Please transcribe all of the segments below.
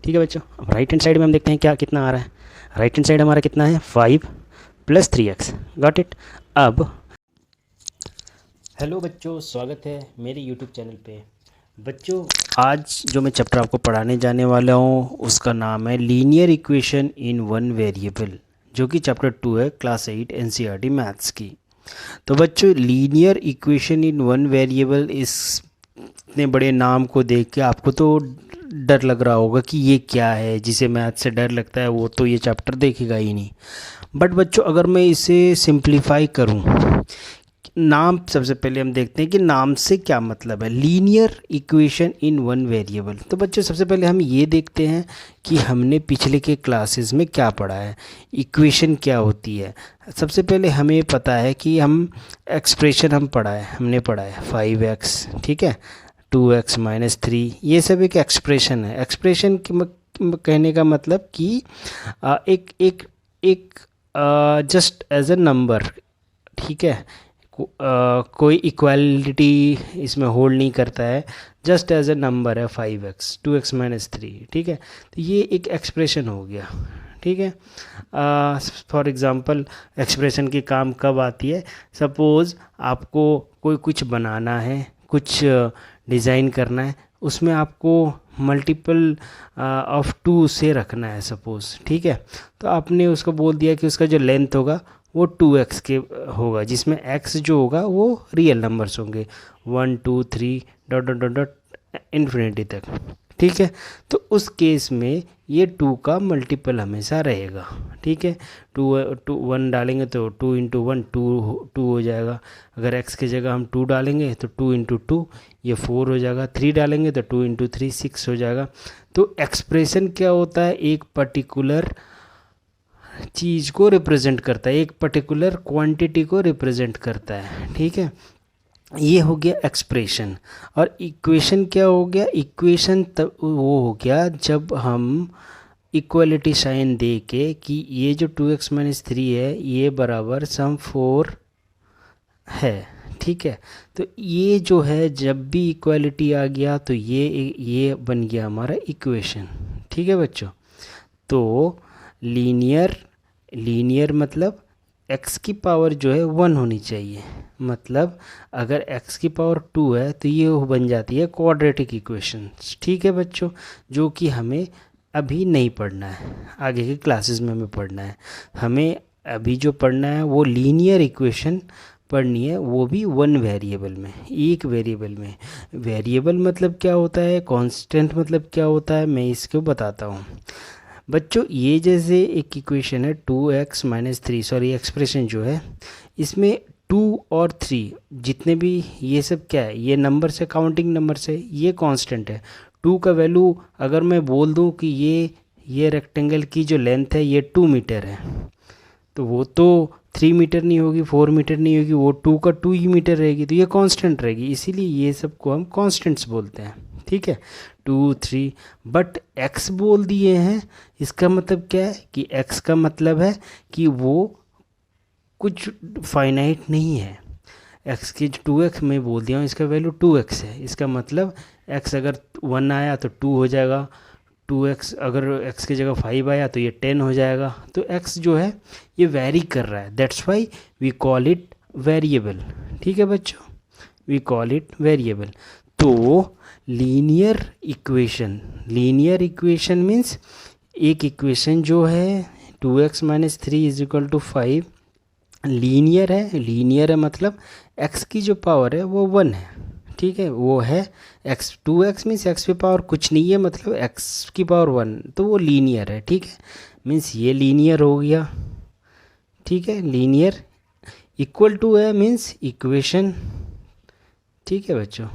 ठीक है बच्चों, अब राइट हैंड साइड में हम देखते हैं क्या कितना आ रहा है। राइट हैंड साइड हमारा कितना है 5 + 3x। Got it. अब हेलो बच्चों, स्वागत है मेरे यूट्यूब चैनल पे। बच्चों आज जो मैं चैप्टर आपको पढ़ाने जाने वाला हूँ उसका नाम है linear equation in one variable, जो कि चैप्टर 2 है क्लास 8 एनसीईआरटी मैथ्स की। तो बच्चों linear equation in one variable, इस इतने बड़े नाम को देख के आपको तो डर लग रहा होगा कि ये क्या है। जिसे मैथ से डर लगता है वो तो ये चैप्टर देखेगा ही नहीं। बट बच्चों अगर मैं इसे सिंप्लीफाई करूं, नाम सबसे पहले हम देखते हैं कि नाम से क्या मतलब है। Linear equation in one variable. तो बच्चों सबसे पहले हम ये देखते हैं कि हमने पिछले के क्लासेस में क्या पढ़ा है, इक्वेशन क्या होती है। सबसे पहले हमें पता है कि हम एक्सप्रेशन हमने पढ़ा है 5x, ठीक है, 2x - 3, ये सब एक एक्सप्रेशन है। एक्सप्रेशन कहने का मतलब कि एक जस्ट एज अ नंबर, ठीक है, कोई इक्वालिटी इसमें होल्ड नहीं करता है, जस्ट एज अ नंबर है 5x 2x - 3, ठीक है। तो ये एक एक्सप्रेशन हो गया, ठीक है। फॉर एग्ज़ाम्पल एक्सप्रेशन की काम कब आती है, सपोज़ आपको कोई कुछ बनाना है, कुछ डिज़ाइन करना है, उसमें आपको मल्टीपल ऑफ 2 से रखना है सपोज़, ठीक है। तो आपने उसको बोल दिया कि उसका जो लेंथ होगा वो 2x के होगा, जिसमें x जो होगा वो रियल नंबर्स होंगे 1 2 3 dot dot dot dot infinity तक, ठीक है। तो उस केस में ये 2 का मल्टीपल हमेशा रहेगा, ठीक है। 1 डालेंगे तो 2 × 1 2 हो जाएगा। अगर x की जगह हम 2 डालेंगे तो 2 × 2 ये 4 हो जाएगा। 3 डालेंगे तो 2 × 3 6 हो जाएगा। तो एक्सप्रेशन क्या होता है, एक पर्टिकुलर चीज़ को रिप्रेजेंट करता है, एक पर्टिकुलर क्वांटिटी को रिप्रेजेंट करता है, ठीक है। ये हो गया एक्सप्रेशन। और इक्वेशन क्या हो गया, इक्वेशन तब वो हो गया जब हम इक्वलिटी साइन दे के कि ये जो 2x - 3 है ये बराबर सम 4 है, ठीक है। तो ये जो है जब भी इक्वलिटी आ गया तो ये बन गया हमारा इक्वेशन, ठीक है बच्चों। तो लीनियर मतलब x की पावर जो है 1 होनी चाहिए। मतलब अगर x की पावर 2 है तो ये बन जाती है क्वाड्रेटिक इक्वेशन, ठीक है बच्चों, जो कि हमें अभी नहीं पढ़ना है, आगे के क्लासेस में हमें पढ़ना है। हमें अभी जो पढ़ना है वो लीनियर इक्वेशन पढ़नी है, वो भी वन वेरिएबल में, एक वेरिएबल में। वेरिएबल मतलब क्या होता है, कांस्टेंट मतलब क्या होता है, मैं इसको बताता हूँ बच्चों। ये जैसे एक इक्वेशन है 2x - 3, सॉरी एक्सप्रेशन जो है इसमें 2 और 3 जितने भी ये सब क्या है, ये नंबर से, काउंटिंग नंबर से, ये कांस्टेंट है। 2 का वैल्यू अगर मैं बोल दूं कि ये रेक्टेंगल की जो लेंथ है ये 2 मीटर है, तो वो तो 3 मीटर नहीं होगी, 4 मीटर नहीं होगी, वो 2 का 2 ही मीटर रहेगी, तो ये कांस्टेंट रहेगी। इसीलिए ये सब को हम कांस्टेंट्स बोलते हैं, ठीक है। 2 3 बट x बोल दिए हैं, इसका मतलब क्या है कि x का मतलब है कि वो कुछ फाइनाइट नहीं है। x की 2x में बोल दिया हूँ, इसका वैल्यू 2x है, इसका मतलब x अगर 1 आया तो 2 हो जाएगा, 2x अगर x की जगह 5 आया तो ये 10 हो जाएगा। तो x जो है ये वेरी कर रहा है, that's why we call it variable, ठीक है बच्चों, वी कॉल इट वेरिएबल। तो लीनियर इक्वेशन मीन्स एक इक्वेशन जो है 2x - 3 = 5 लीनियर है मतलब x की जो पावर है वो 1 है, ठीक है, वो है x। 2x मीन्स x की पावर कुछ नहीं है, मतलब x की पावर 1, तो वो लीनियर है, ठीक है। मीन्स ये लीनियर हो गया, ठीक है। लीनियर इक्वल टू है मीन्स इक्वेशन, ठीक है बच्चों,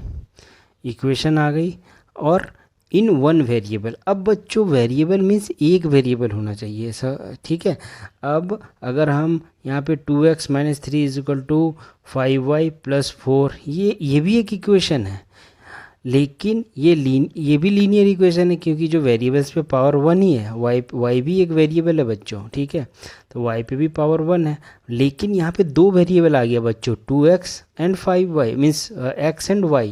इक्वेशन आ गई। और इन वन वेरिएबल, अब बच्चों वेरिएबल मीन्स एक वेरिएबल होना चाहिए सर, ठीक है। अब अगर हम यहाँ पे 2x - 3 = 5y + 4, ये भी एक इक्वेशन है, लेकिन ये भी लीनियर इक्वेशन है क्योंकि जो वेरिएबल्स पे पावर 1 ही है। y भी एक वेरिएबल है बच्चों, ठीक है, तो y पे भी पावर 1 है। लेकिन यहाँ पे 2 वेरिएबल आ गया बच्चों, 2x and 5y means x and y,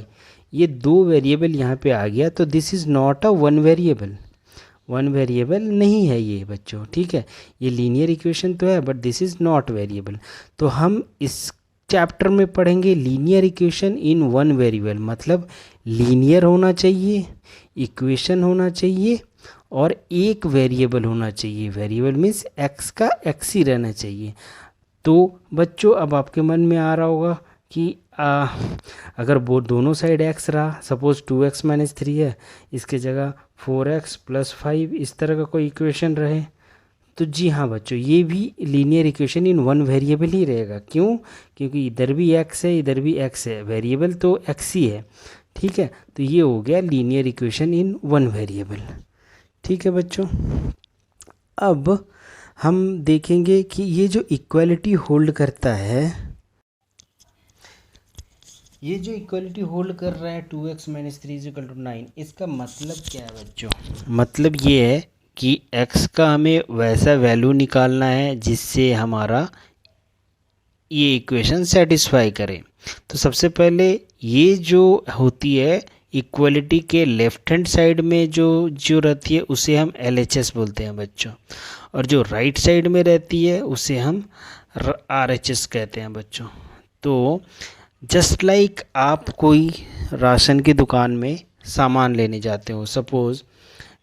ये 2 वेरिएबल यहाँ पे आ गया, तो this is not a one variable. One variable नहीं है ये बच्चों, ठीक है। ये लीनियर इक्वेशन तो है but this is not variable. तो हम इस चैप्टर में पढ़ेंगे linear equation in one variable, मतलब लीनियर होना चाहिए, इक्वेशन होना चाहिए और एक वेरिएबल होना चाहिए। वेरिएबल मीन्स एक्स का एक्स ही रहना चाहिए। तो बच्चों अब आपके मन में आ रहा होगा कि अगर वो दोनों साइड x रहा, सपोज 2x माइनस 3 है, इसके जगह 4x प्लस 5 इस तरह का कोई इक्वेशन रहे, तो जी हाँ बच्चों, ये भी linear equation in one variable ही रहेगा। क्यों? क्योंकि इधर भी x है, इधर भी x है, वेरिएबल तो x ही है, ठीक है। तो ये हो गया linear equation in one variable, ठीक है बच्चों। अब हम देखेंगे कि ये जो इक्वालिटी होल्ड करता है, ये जो इक्वालिटी होल्ड कर रहा है 2x माइनस 3 इक्वल टू 9, इसका मतलब क्या है बच्चों? मतलब ये है कि x का हमें वैसा वैल्यू निकालना है जिससे हमारा ये इक्वेशन सेटिस्फाई करे। तो सबसे पहले ये जो होती है इक्वलिटी के लेफ्ट हैंड साइड में जो रहती है उसे हम LHS बोलते हैं बच्चों, और जो राइट साइड में रहती है उसे हम RHS कहते हैं बच्चों। तो जस्ट लाइक आप कोई राशन की दुकान में सामान लेने जाते हो सपोज़,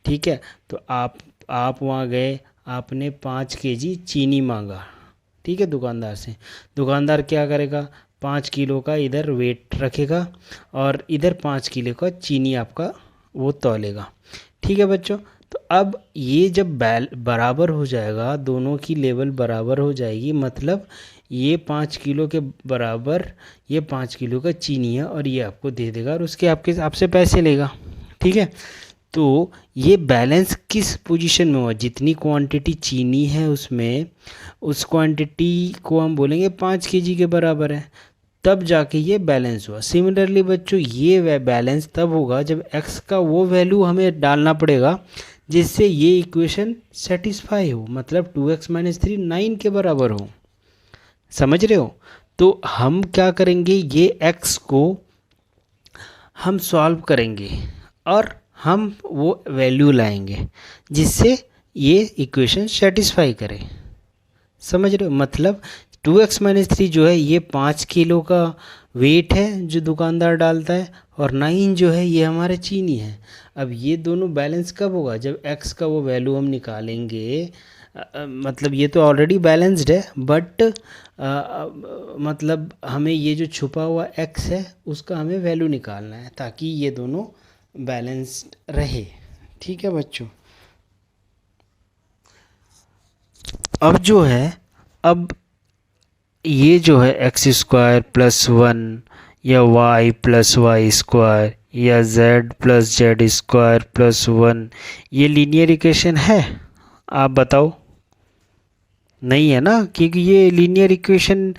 ठीक है। तो आप वहाँ गए, आपने 5 kg चीनी मांगा, ठीक है, दुकानदार से। दुकानदार क्या करेगा, 5 किलो का इधर वेट रखेगा और इधर 5 किलो का चीनी आपका वो तौलेगा, ठीक है बच्चों। तो अब ये जब बराबर हो जाएगा, दोनों की लेवल बराबर हो जाएगी, मतलब ये 5 किलो के बराबर ये 5 किलो का चीनी है और ये आपको दे देगा और उसके आपसे पैसे लेगा, ठीक है। तो ये बैलेंस किस पोजीशन में हुआ? जितनी क्वांटिटी चीनी है उसमें, उस क्वांटिटी को हम बोलेंगे 5 kg के बराबर है, तब जाके ये बैलेंस हुआ। सिमिलरली बच्चों, ये बैलेंस तब होगा जब x का वो वैल्यू हमें डालना पड़ेगा जिससे ये इक्वेशन सेटिस्फाई हो, मतलब 2x माइनस 3 9 के बराबर हो। समझ रहे हो? तो हम क्या करेंगे, ये x को हम सॉल्व करेंगे और हम वो वैल्यू लाएंगे जिससे ये इक्वेशन सेटिस्फाई करे। समझ रहे हो? मतलब 2x माइनस 3 जो है ये 5 किलो का वेट है जो दुकानदार डालता है, और 9 जो है ये हमारा चीनी है। अब ये दोनों बैलेंस कब होगा? जब x का वो वैल्यू हम निकालेंगे। मतलब ये तो ऑलरेडी बैलेंस्ड है बट मतलब हमें ये जो छुपा हुआ x है उसका हमें वैल्यू निकालना है ताकि ये दोनों बैलेंस्ड रहे, ठीक है बच्चों। अब जो है, अब ये जो है x स्क्वायर प्लस 1 या y प्लस वाई स्क्वायर या z plus Z square plus 1, ये लीनियर इक्वेशन है? आप बताओ। नहीं है ना, क्योंकि ये लीनियर इक्वेशन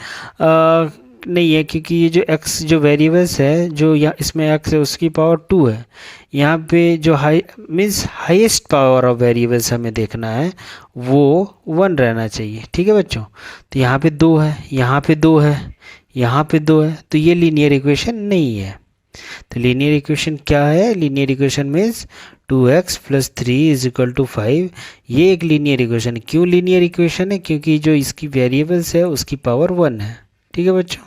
नहीं है, क्योंकि ये जो x जो वेरिएबल्स है, जो यहाँ इसमें x है उसकी पावर 2 है। यहाँ पे जो means highest power of variables हमें देखना है वो 1 रहना चाहिए, ठीक है बच्चों। तो यहाँ पे 2 है, यहाँ पे 2 है, यहाँ पे 2 है, तो ये लीनियर इक्वेशन नहीं है। तो लीनियर इक्वेशन क्या है? Linear equation means 2x plus 3 is equal to 5। ये एक लीनियर इक्वेशन। क्यों लीनियर इक्वेशन है? क्योंकि जो इसकी वेरिएबल्स है उसकी पावर 1 है, ठीक है बच्चों।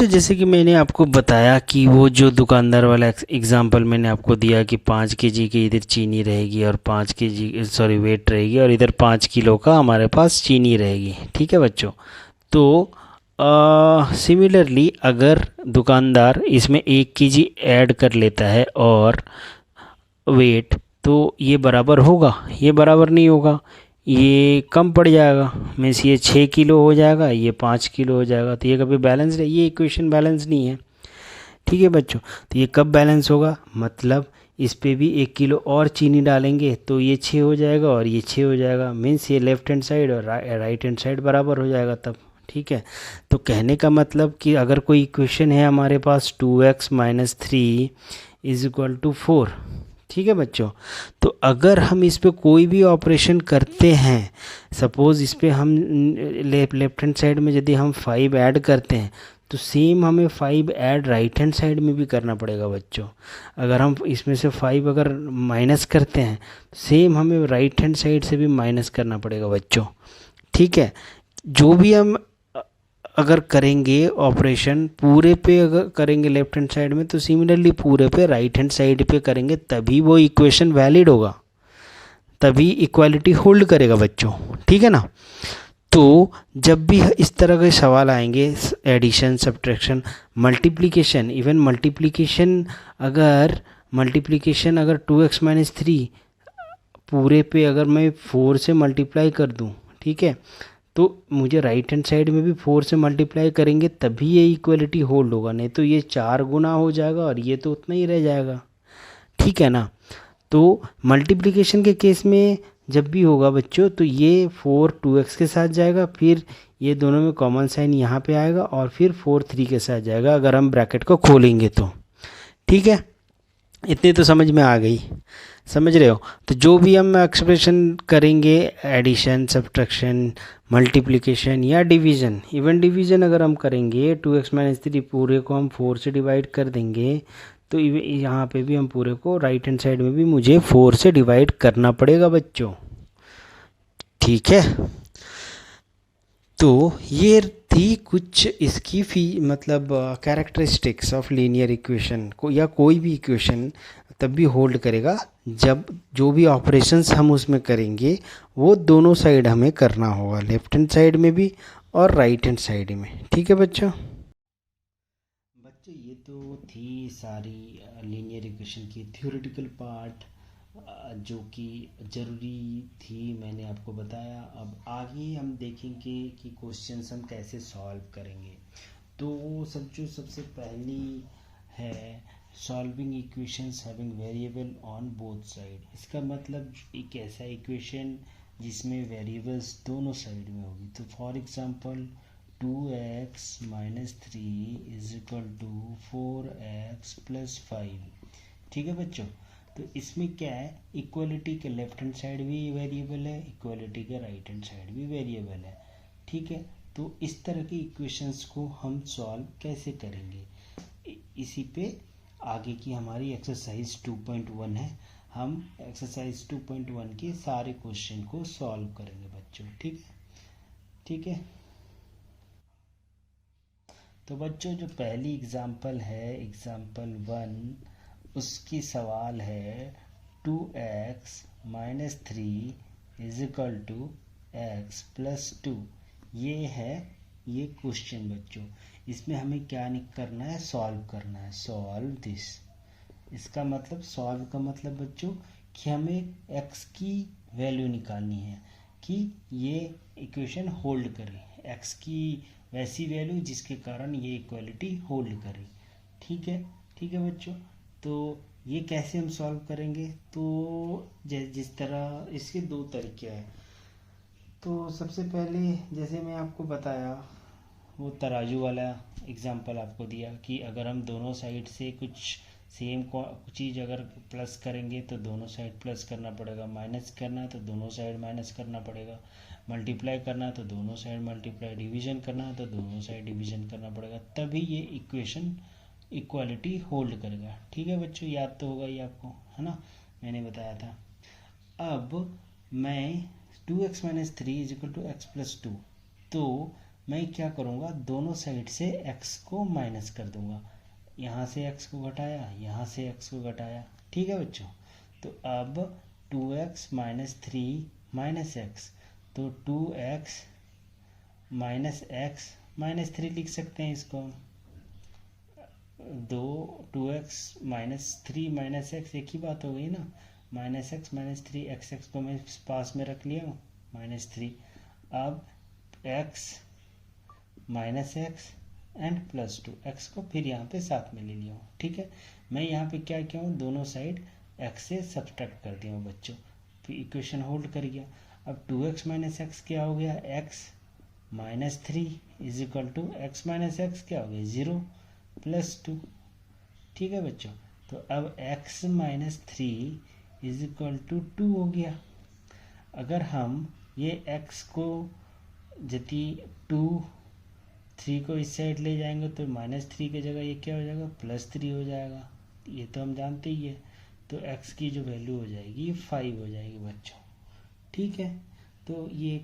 जैसे कि मैंने आपको बताया कि वो जो दुकानदार वाला एग्जांपल मैंने आपको दिया कि 5 kg की इधर चीनी रहेगी और 5 kg वेट रहेगी और इधर 5 किलो का हमारे पास चीनी रहेगी, ठीक है बच्चों। तो सिमिलरली अगर दुकानदार इसमें 1 kg ऐड कर लेता है और वेट, तो ये बराबर होगा? ये बराबर नहीं होगा, ये कम पड़ जाएगा। मीन्स ये 6 किलो हो जाएगा, ये 5 किलो हो जाएगा, तो ये कभी बैलेंस है? ये इक्वेशन बैलेंस नहीं है, ठीक है बच्चों। तो ये कब बैलेंस होगा? मतलब इस पे भी 1 किलो और चीनी डालेंगे तो ये 6 हो जाएगा और ये 6 हो जाएगा। मीन्स ये लेफ्ट हैंड साइड और राइट हैंड साइड बराबर हो जाएगा तब, ठीक है। तो कहने का मतलब कि अगर कोई इक्वेशन है हमारे पास 2x minus 3 is equal to 4, ठीक है बच्चों। तो अगर हम इस पे कोई भी ऑपरेशन करते हैं, सपोज़ इस पे हम लेफ्ट हैंड साइड में यदि हम 5 ऐड करते हैं तो सेम हमें 5 ऐड राइट हैंड साइड में भी करना पड़ेगा बच्चों। अगर हम इसमें से 5 अगर माइनस करते हैं, सेम हमें राइट हैंड साइड से भी माइनस करना पड़ेगा बच्चों। ठीक है, जो भी हम अगर करेंगे ऑपरेशन पूरे पे अगर करेंगे लेफ्ट हैंड साइड में, तो सिमिलरली पूरे पे राइट हैंड साइड पे करेंगे, तभी वो इक्वेशन वैलिड होगा, तभी इक्वालिटी होल्ड करेगा बच्चों। ठीक है ना। तो जब भी इस तरह के सवाल आएंगे, addition, subtraction, multiplication, even multiplication अगर 2x-3 पूरे पे अगर मैं 4 से मल्टीप्लाई कर दूं, ठीक है, तो मुझे राइट हैंड साइड में भी 4 से मल्टीप्लाई करेंगे तभी ये इक्वलिटी होल्ड होगा, नहीं तो ये 4 गुना हो जाएगा और ये तो उतना ही रह जाएगा। ठीक है ना। तो मल्टीप्लिकेशन के केस में जब भी होगा बच्चों, तो ये 4 2x के साथ जाएगा, फिर ये दोनों में कॉमन साइन यहाँ पे आएगा और फिर 4 3 के साथ जाएगा अगर हम ब्रैकेट को खोलेंगे तो। ठीक है, इतनी तो समझ में आ गई, समझ रहे हो। तो जो भी हम एक्सप्रेशन करेंगे, एडिशन, सब्ट्रैक्शन, मल्टीप्लिकेशन या डिवीज़न, इवन डिवीज़न अगर हम करेंगे 2x-3 पूरे को हम 4 से डिवाइड कर देंगे, तो यहाँ पे भी हम पूरे को राइट हैंड साइड में भी मुझे 4 से डिवाइड करना पड़ेगा बच्चों। ठीक है, तो ये थी कुछ इसकी मतलब कैरेक्टरिस्टिक्स ऑफ लीनियर इक्वेशन को, या कोई भी इक्वेशन तब भी होल्ड करेगा जब जो भी ऑपरेशंस हम उसमें करेंगे वो दोनों साइड हमें करना होगा, लेफ्ट हैंड साइड में भी और राइट हैंड साइड में। ठीक है बच्चों, ये तो थी सारी लीनियर इक्वेशन की थ्योरेटिकल पार्ट जो कि ज़रूरी थी, मैंने आपको बताया। अब आगे हम देखेंगे कि क्वेश्चंस हम कैसे सॉल्व करेंगे। तो सबसे पहली है solving equations having variable on both side. इसका मतलब एक ऐसा इक्वेशन जिसमें वेरिएबल्स दोनों साइड में होगी। तो for example 2x-3 is equal to 4x + 5। ठीक है बच्चों, तो इसमें क्या है, इक्वलिटी के लेफ्ट हैंड साइड भी वेरिएबल है, इक्वलिटी के राइट हैंड साइड भी वेरिएबल है। ठीक है, तो इस तरह की इक्वेशंस को हम सॉल्व कैसे करेंगे, इसी पे आगे की हमारी एक्सरसाइज 2.1 है। हम एक्सरसाइज 2.1 के सारे क्वेश्चन को सॉल्व करेंगे बच्चों। ठीक है, ठीक है। तो बच्चों जो पहली एग्जाम्पल है, एग्जाम्पल 1, उसकी सवाल है 2x-3 is equal to x + 2। ये है ये क्वेश्चन बच्चों। इसमें हमें क्या करना है, सॉल्व करना है, सॉल्व दिस। इसका मतलब सॉल्व का मतलब बच्चों कि हमें x की वैल्यू निकालनी है कि ये इक्वेशन होल्ड करे, x की वैसी वैल्यू जिसके कारण ये इक्वलिटी होल्ड करे। ठीक है, ठीक है बच्चों। तो ये कैसे हम सॉल्व करेंगे, तो जिस तरह इसके दो तरीके हैं। तो सबसे पहले जैसे मैं आपको बताया वो तराजू वाला एग्जांपल आपको दिया कि अगर हम दोनों साइड से कुछ सेम चीज़ अगर प्लस करेंगे तो दोनों साइड प्लस करना पड़ेगा, माइनस करना है तो दोनों साइड माइनस करना पड़ेगा, मल्टीप्लाई करना है तो दोनों साइड मल्टीप्लाई, डिवीज़न करना है तो दोनों साइड डिवीज़न करना पड़ेगा, तभी ये इक्वेशन इक्वालिटी होल्ड करेगा। ठीक है बच्चों, याद तो होगा ही आपको, है ना, मैंने बताया था। अब मैं 2x-3 is equal to x + 2, तो मैं क्या करूँगा, दोनों साइड से x को माइनस कर दूंगा। यहाँ से x को घटाया, यहाँ से x को घटाया। ठीक है बच्चों, तो अब 2x-3 - x, तो 2x - x - 3 लिख सकते हैं इसको। 2x-3 - x एक ही बात हो गई ना, -x - 3 x को मैं पास में रख लिया हूँ -3। अब x -x एंड +2, x को फिर यहाँ पे साथ में ले लिया हूँ। ठीक है, मैं यहाँ पे क्या किया हूँ, दोनों साइड x से सब्ट्रैक्ट कर दिया हूँ बच्चों, फिर इक्वेशन होल्ड कर गया। अब 2x - x क्या हो गया, x - 3 is equal to x - x क्या हो गया, 0 + 2। ठीक है बच्चों, तो अब x - 3 इज इक्वल टू 2 हो गया। अगर हम ये x को यदि 2 3 को इस साइड ले जाएंगे तो -3 की जगह ये क्या हो जाएगा, +3 हो जाएगा, ये तो हम जानते ही है। तो x की जो वैल्यू हो जाएगी ये 5 हो जाएगी बच्चों, ठीक है। तो ये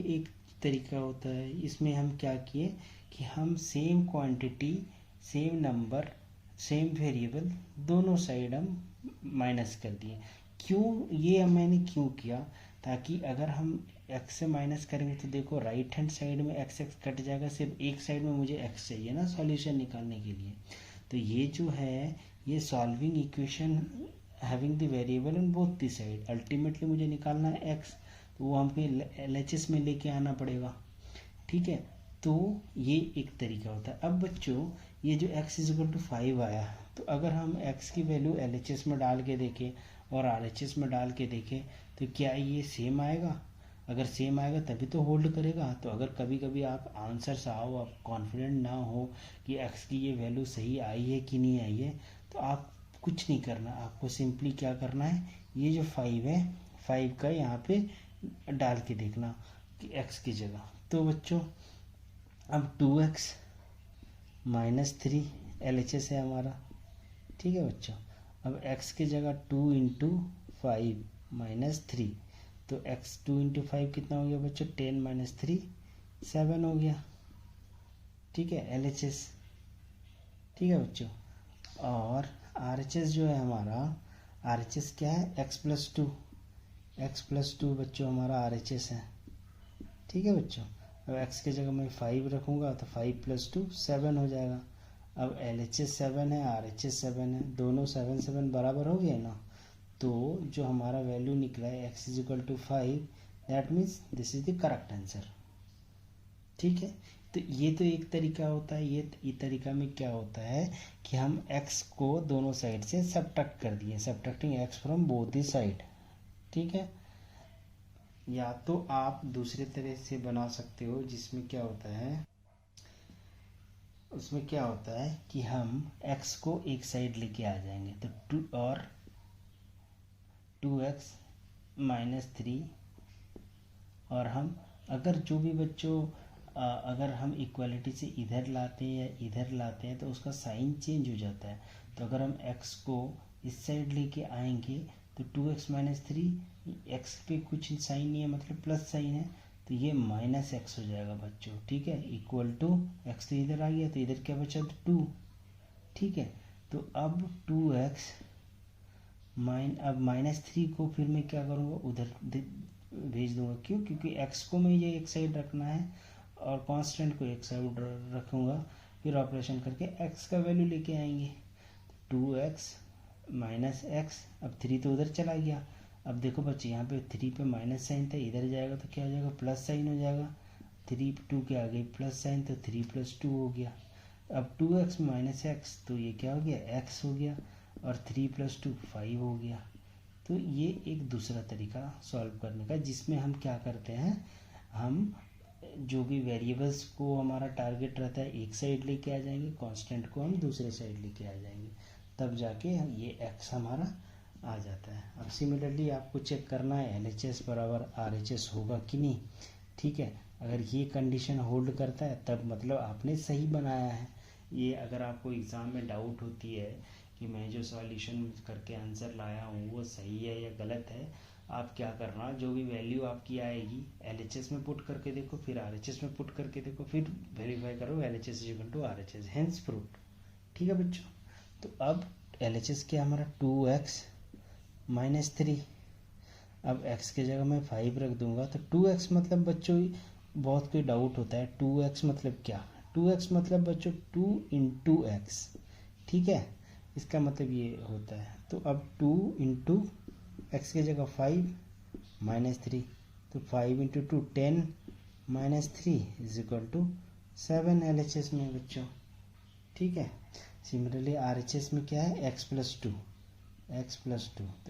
एक तरीका होता है। इसमें हम क्या किए कि हम same quantity, same number, same variable दोनों साइड हम माइनस कर दिए। क्यों ये मैंने क्यों किया, ताकि अगर हम x से माइनस करेंगे तो देखो राइट हैंड साइड में x कट जाएगा, सिर्फ एक साइड में मुझे x चाहिए ना सॉल्यूशन निकालने के लिए। तो ये जो है ये solving equation having the variable on both the side, ultimately मुझे निकालना है x, तो वो हमें LHS में लेके आना पड़ेगा, ठीक है। तो ये एक तरीका होता है। अब बच्चों ये जो x = 5 आया, तो अगर हम x की वैल्यू LHS में डाल के देखें और RHS में डाल के देखें तो क्या ये सेम आएगा? अगर सेम आएगा तभी तो होल्ड करेगा। तो अगर कभी कभी आप आंसर आओ, आप कॉन्फिडेंट ना हो कि x की ये वैल्यू सही आई है कि नहीं आई है, तो आप कुछ नहीं करना, आपको सिंपली क्या करना है, ये जो 5 है 5 का यहाँ पे डाल के देखना कि x की जगह। तो बच्चों अब 2x -3 LHS है हमारा, ठीक है बच्चों। अब x की जगह 2 × 5 -3, तो x 2 × 5 कितना हो गया बच्चों, 10 - 3 7 हो गया, ठीक है LHS, ठीक है बच्चों। और RHS जो है हमारा, RHS क्या है, x + 2 बच्चों हमारा RHS है, ठीक है बच्चों। अब x की जगह मैं 5 रखूँगा तो 5 + 2 7 हो जाएगा। अब LHS 7 है, RHS 7 है, दोनों 7 7 बराबर हो गए ना। तो जो हमारा वैल्यू निकला है x = 5, that means this is the correct answer, ठीक है। तो ये तो एक तरीका होता है। ये तरीका में क्या होता है कि हम x को दोनों साइड से सब्ट्रैक्ट कर दिए, subtracting x from both the side, ठीक है। या तो आप दूसरे तरह से बना सकते हो, जिसमें क्या होता है, उसमें क्या होता है कि हम x को एक साइड लेके आ जाएंगे, तो 2x -3, और हम अगर जो भी बच्चों अगर हम इक्वालिटी से इधर लाते हैं या इधर लाते हैं तो उसका साइन चेंज हो जाता है। तो अगर हम x को इस साइड लेके आएंगे तो 2x -3, x पे कुछ साइन नहीं है, मतलब प्लस साइन है, तो ये -x हो जाएगा बच्चों, ठीक है। = x तो इधर आ गया, तो इधर क्या बचा, 2, ठीक है। तो अब 2x अब -3 को फिर मैं क्या करूँगा, उधर भेज दूंगा। क्यों? क्योंकि x को मैं ये एक साइड रखना है और कांस्टेंट को एक साइड रखूँगा, फिर ऑपरेशन करके x का वैल्यू लेके आएंगे। 2x -x, अब 3 तो उधर चला गया। अब देखो बच्चे यहाँ पे 3 पे माइनस साइन था, इधर जाएगा तो क्या हो जाएगा, प्लस साइन हो जाएगा। 3 2 के आगे प्लस साइन, तो 3 + 2 हो गया। अब 2x -x, तो ये क्या हो गया, x हो गया, और 3 + 2 5 हो गया। तो ये एक दूसरा तरीका सॉल्व करने का, जिसमें हम क्या करते हैं, हम जो भी वेरिएबल्स को हमारा टारगेट रहता है एक साइड लेके आ जाएंगे, कांस्टेंट को हम दूसरे साइड लेके आ जाएंगे, तब जाके ये x हमारा आ जाता है। अब सिमिलरली आपको चेक करना है LHS = RHS होगा कि नहीं, ठीक है। अगर ये कंडीशन होल्ड करता है तब मतलब आपने सही बनाया है। ये अगर आपको एग्ज़ाम में डाउट होती है कि मैं जो सॉल्यूशन करके आंसर लाया हूँ वो सही है या गलत है, आप क्या करना, जो भी वैल्यू आपकी आएगी LHS में पुट करके देखो, फिर RHS में पुट करके देखो, फिर वेरीफाई करो LHS = RHS, हेंस प्रूव्ड, ठीक है बच्चों। तो अब LHS क्या हमारा 2x -3, अब x की जगह मैं 5 रख दूंगा, तो 2x मतलब बच्चों बहुत कोई डाउट होता है, 2x मतलब क्या, 2x मतलब बच्चों 2 × x, ठीक है, इसका मतलब ये होता है। तो अब 2 × x की जगह 5 -3, तो 5 × 2 10 -3 = 7 LHS में बच्चों, ठीक है। सिमिलरली RHS में क्या है, x + 2, तो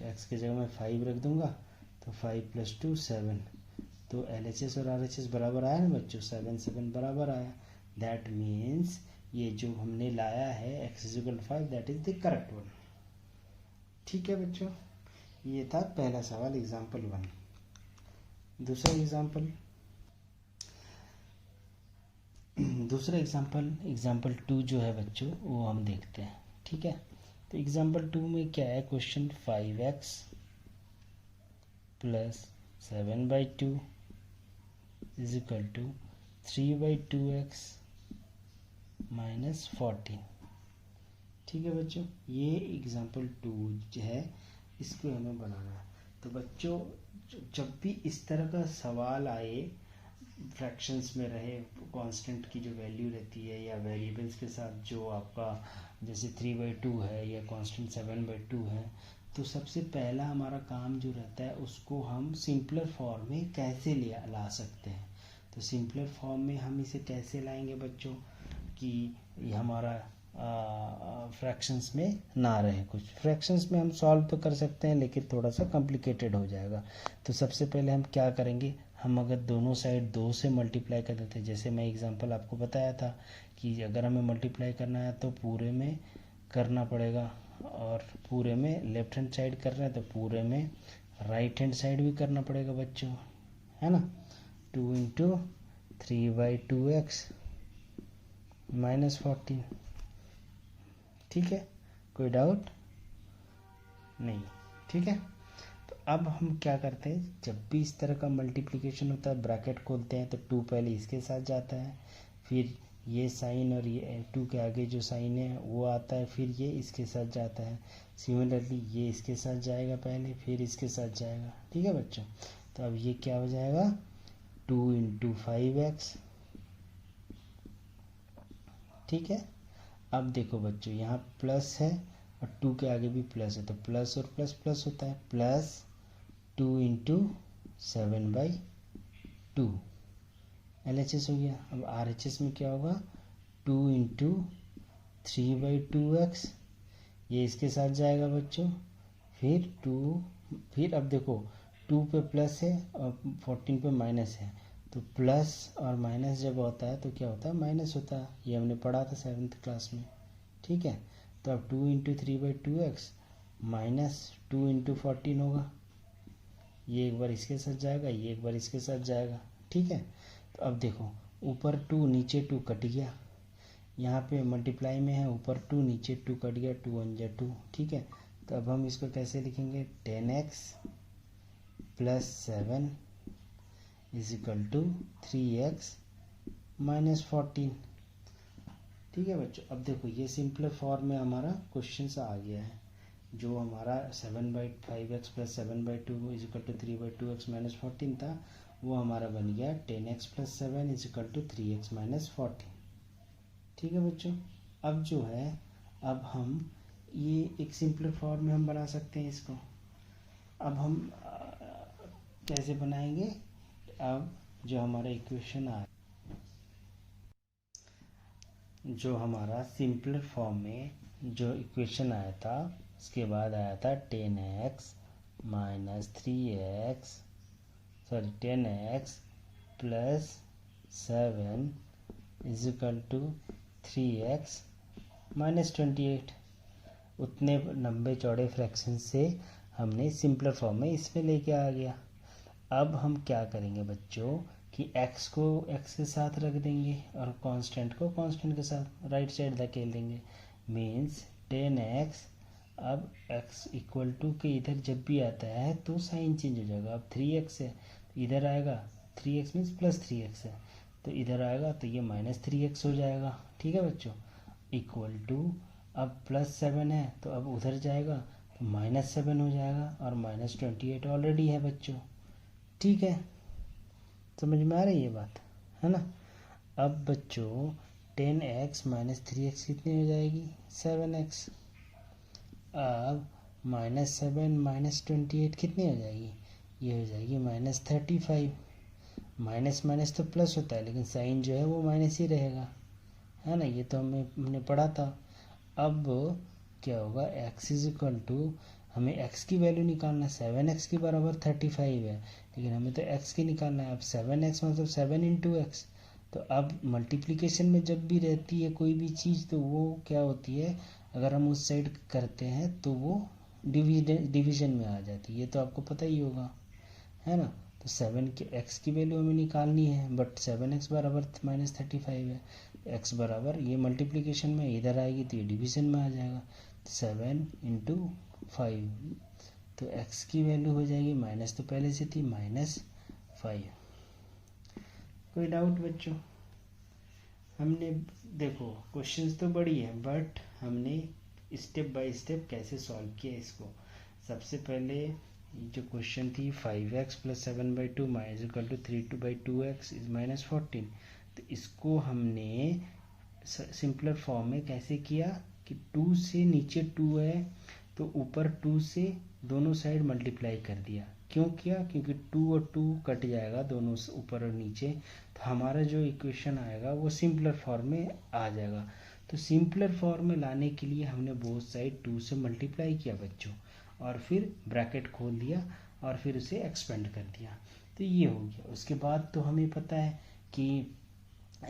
x की जगह मैं 5 रख दूंगा, तो 5 + 2 7, तो LHS और RHS बराबर आया ना बच्चों, 7 7 बराबर आया। दैट मीन्स ये जो हमने लाया है x = 5, that is the correct one, ठीक है बच्चों। ये था पहला सवाल, एग्जाम्पल 1। दूसरा दूसरा एग्जाम्पल 2 जो है बच्चों वो हम देखते हैं, ठीक है। तो एग्जाम्पल 2 में क्या है question, 5x plus 7/2 is equal to 3/2x minus 14, ठीक है बच्चों। ये एग्जाम्पल 2 जो है इसको हमें बनाना है। तो बच्चों जब भी इस तरह का सवाल आए, फ्रैक्शंस में रहे, कांस्टेंट की जो वैल्यू रहती है या वेरिएबल्स के साथ जो आपका जैसे 3/2 है या कांस्टेंट 7/2 है, तो सबसे पहला हमारा काम जो रहता है उसको हम सिंपलर फॉर्म में कैसे ला सकते हैं। तो सिंपलर फॉर्म में हम इसे कैसे लाएंगे बच्चों कि ये हमारा फ्रैक्शंस में ना रहे। कुछ फ्रैक्शंस में हम सॉल्व तो कर सकते हैं लेकिन थोड़ा सा कॉम्प्लिकेटेड हो जाएगा। तो सबसे पहले हम क्या करेंगे, हम अगर दोनों साइड 2 से मल्टीप्लाई कर देते हैं, जैसे मैं एग्जांपल आपको बताया था कि अगर हमें मल्टीप्लाई करना है तो पूरे में करना पड़ेगा, और पूरे में लेफ्ट हैंड साइड कर रहे हैं तो पूरे में राइट हैंड साइड भी करना पड़ेगा बच्चों, है ना। 2 इंटू 3/2x माइनस 14, ठीक है, कोई डाउट नहीं, ठीक है। तो अब हम क्या करते हैं, जब भी इस तरह का मल्टीप्लिकेशन होता है ब्रैकेट खोलते हैं तो 2 पहले इसके साथ जाता है, फिर ये साइन और ये 2 के आगे जो साइन है वो आता है, फिर ये इसके साथ जाता है। सिमिलरली ये इसके साथ जाएगा पहले, फिर इसके साथ जाएगा, ठीक है बच्चों। तो अब ये क्या हो जाएगा, 2 इंटू 5x, ठीक है। अब देखो बच्चों यहाँ प्लस है और 2 के आगे भी प्लस है, तो प्लस और प्लस प्लस होता है, प्लस 2 इंटू 7/2 LHS हो गया। अब RHS में क्या होगा, 2 इंटू 3/2x, ये इसके साथ जाएगा बच्चों, फिर 2, फिर अब देखो 2 पे प्लस है और 14 पे माइनस है, तो प्लस और माइनस जब होता है तो क्या होता है, माइनस होता है। ये हमने पढ़ा था 7th क्लास में, ठीक है। तो अब 2 इंटू 3/2x माइनस 2 इंटू 14 होगा, ये एक बार इसके साथ जाएगा, ये एक बार इसके साथ जाएगा, ठीक है। तो अब देखो ऊपर 2 नीचे 2 कट गया, यहाँ पे मल्टीप्लाई में है, ऊपर 2 नीचे 2 कट गया, 2 1 जा 2, ठीक है। तो अब हम इसको कैसे लिखेंगे, 10x plus 7 is equal to 3x minus 14, ठीक है बच्चों। अब देखो ये सिंपलर फॉर्म में हमारा क्वेश्चन आ गया है, जो हमारा 7/5x plus 7/2 is equal to 3/2x minus 14 था, वो हमारा बन गया 10x plus 7 is equal to 3x minus 14, ठीक है बच्चों। अब जो है, अब हम ये एक सिंपलर फॉर्म में हम बना सकते हैं इसको। अब हम कैसे बनाएंगे, अब जो हमारा इक्वेशन आ, जो हमारा सिंपलर फॉर्म में जो इक्वेशन आया था उसके बाद आया था 10x minus 3x, sorry 10x plus 7 is equal to 3x minus 28। उतने लंबे चौड़े फ्रैक्शन से हमने सिंपलर फॉर्म में इसमें लेके आ गया। अब हम क्या करेंगे बच्चों कि x को x के साथ रख देंगे और कांस्टेंट को कांस्टेंट के साथ राइट साइड धकेल देंगे, मीन्स 10x, अब x इक्वल टू के इधर जब भी आता है तो साइन चेंज हो जाएगा। अब 3x है तो इधर आएगा, 3x मीन्स प्लस 3x है तो इधर आएगा तो ये माइनस 3x हो जाएगा, ठीक है बच्चों। इक्वल टू अब प्लस 7 है तो अब उधर जाएगा तो माइनस 7 हो जाएगा, और माइनस 28 ऑलरेडी है बच्चों, ठीक है। समझ में आ रही है बात, है ना। अब बच्चों 10x माइनस 3x कितनी हो जाएगी, 7x। अब माइनस 7 माइनस 28 कितनी हो जाएगी, ये हो जाएगी माइनस 35। माइनस माइनस तो प्लस होता है लेकिन साइन जो है वो माइनस ही रहेगा, है ना, ये तो हमने पढ़ा था। अब क्या होगा, x इज इक्वल टू, हमें x की वैल्यू निकालना है, 7x के बराबर 35 है लेकिन हमें तो x की निकालना है। अब 7x मतलब 7 इंटू एक्स, तो अब मल्टीप्लिकेशन में जब भी रहती है कोई भी चीज़ तो वो क्या होती है, अगर हम उस साइड करते हैं तो वो डिवीजन में आ जाती है, ये तो आपको पता ही होगा, है ना। तो 7 के x की वैल्यू हमें निकालनी है, बट 7x बराबर माइनस 35 है एक्स बराबर, ये मल्टीप्लिकेशन में इधर आएगी तो ये डिवीज़न में आ जाएगा, 7 इंटू 5, तो एक्स की वैल्यू हो जाएगी, माइनस तो पहले से थी, -5। कोई डाउट बच्चों? हमने देखो क्वेश्चंस तो बड़ी है, बट हमने स्टेप बाय स्टेप कैसे सॉल्व किया इसको। सबसे पहले जो क्वेश्चन थी 5x + 7/2 = 3/2x इज -14, तो इसको हमने सिंपलर फॉर्म में कैसे किया कि 2 से नीचे 2 है तो ऊपर 2 से दोनों साइड मल्टीप्लाई कर दिया। क्यों किया? क्योंकि 2 और 2 कट जाएगा दोनों ऊपर और नीचे, तो हमारा जो इक्वेशन आएगा वो सिंपलर फॉर्म में आ जाएगा। तो सिंपलर फॉर्म में लाने के लिए हमने बोथ साइड 2 से मल्टीप्लाई किया बच्चों, और फिर ब्रैकेट खोल दिया और फिर उसे एक्सपेंड कर दिया, तो ये हो गया। उसके बाद तो हमें पता है कि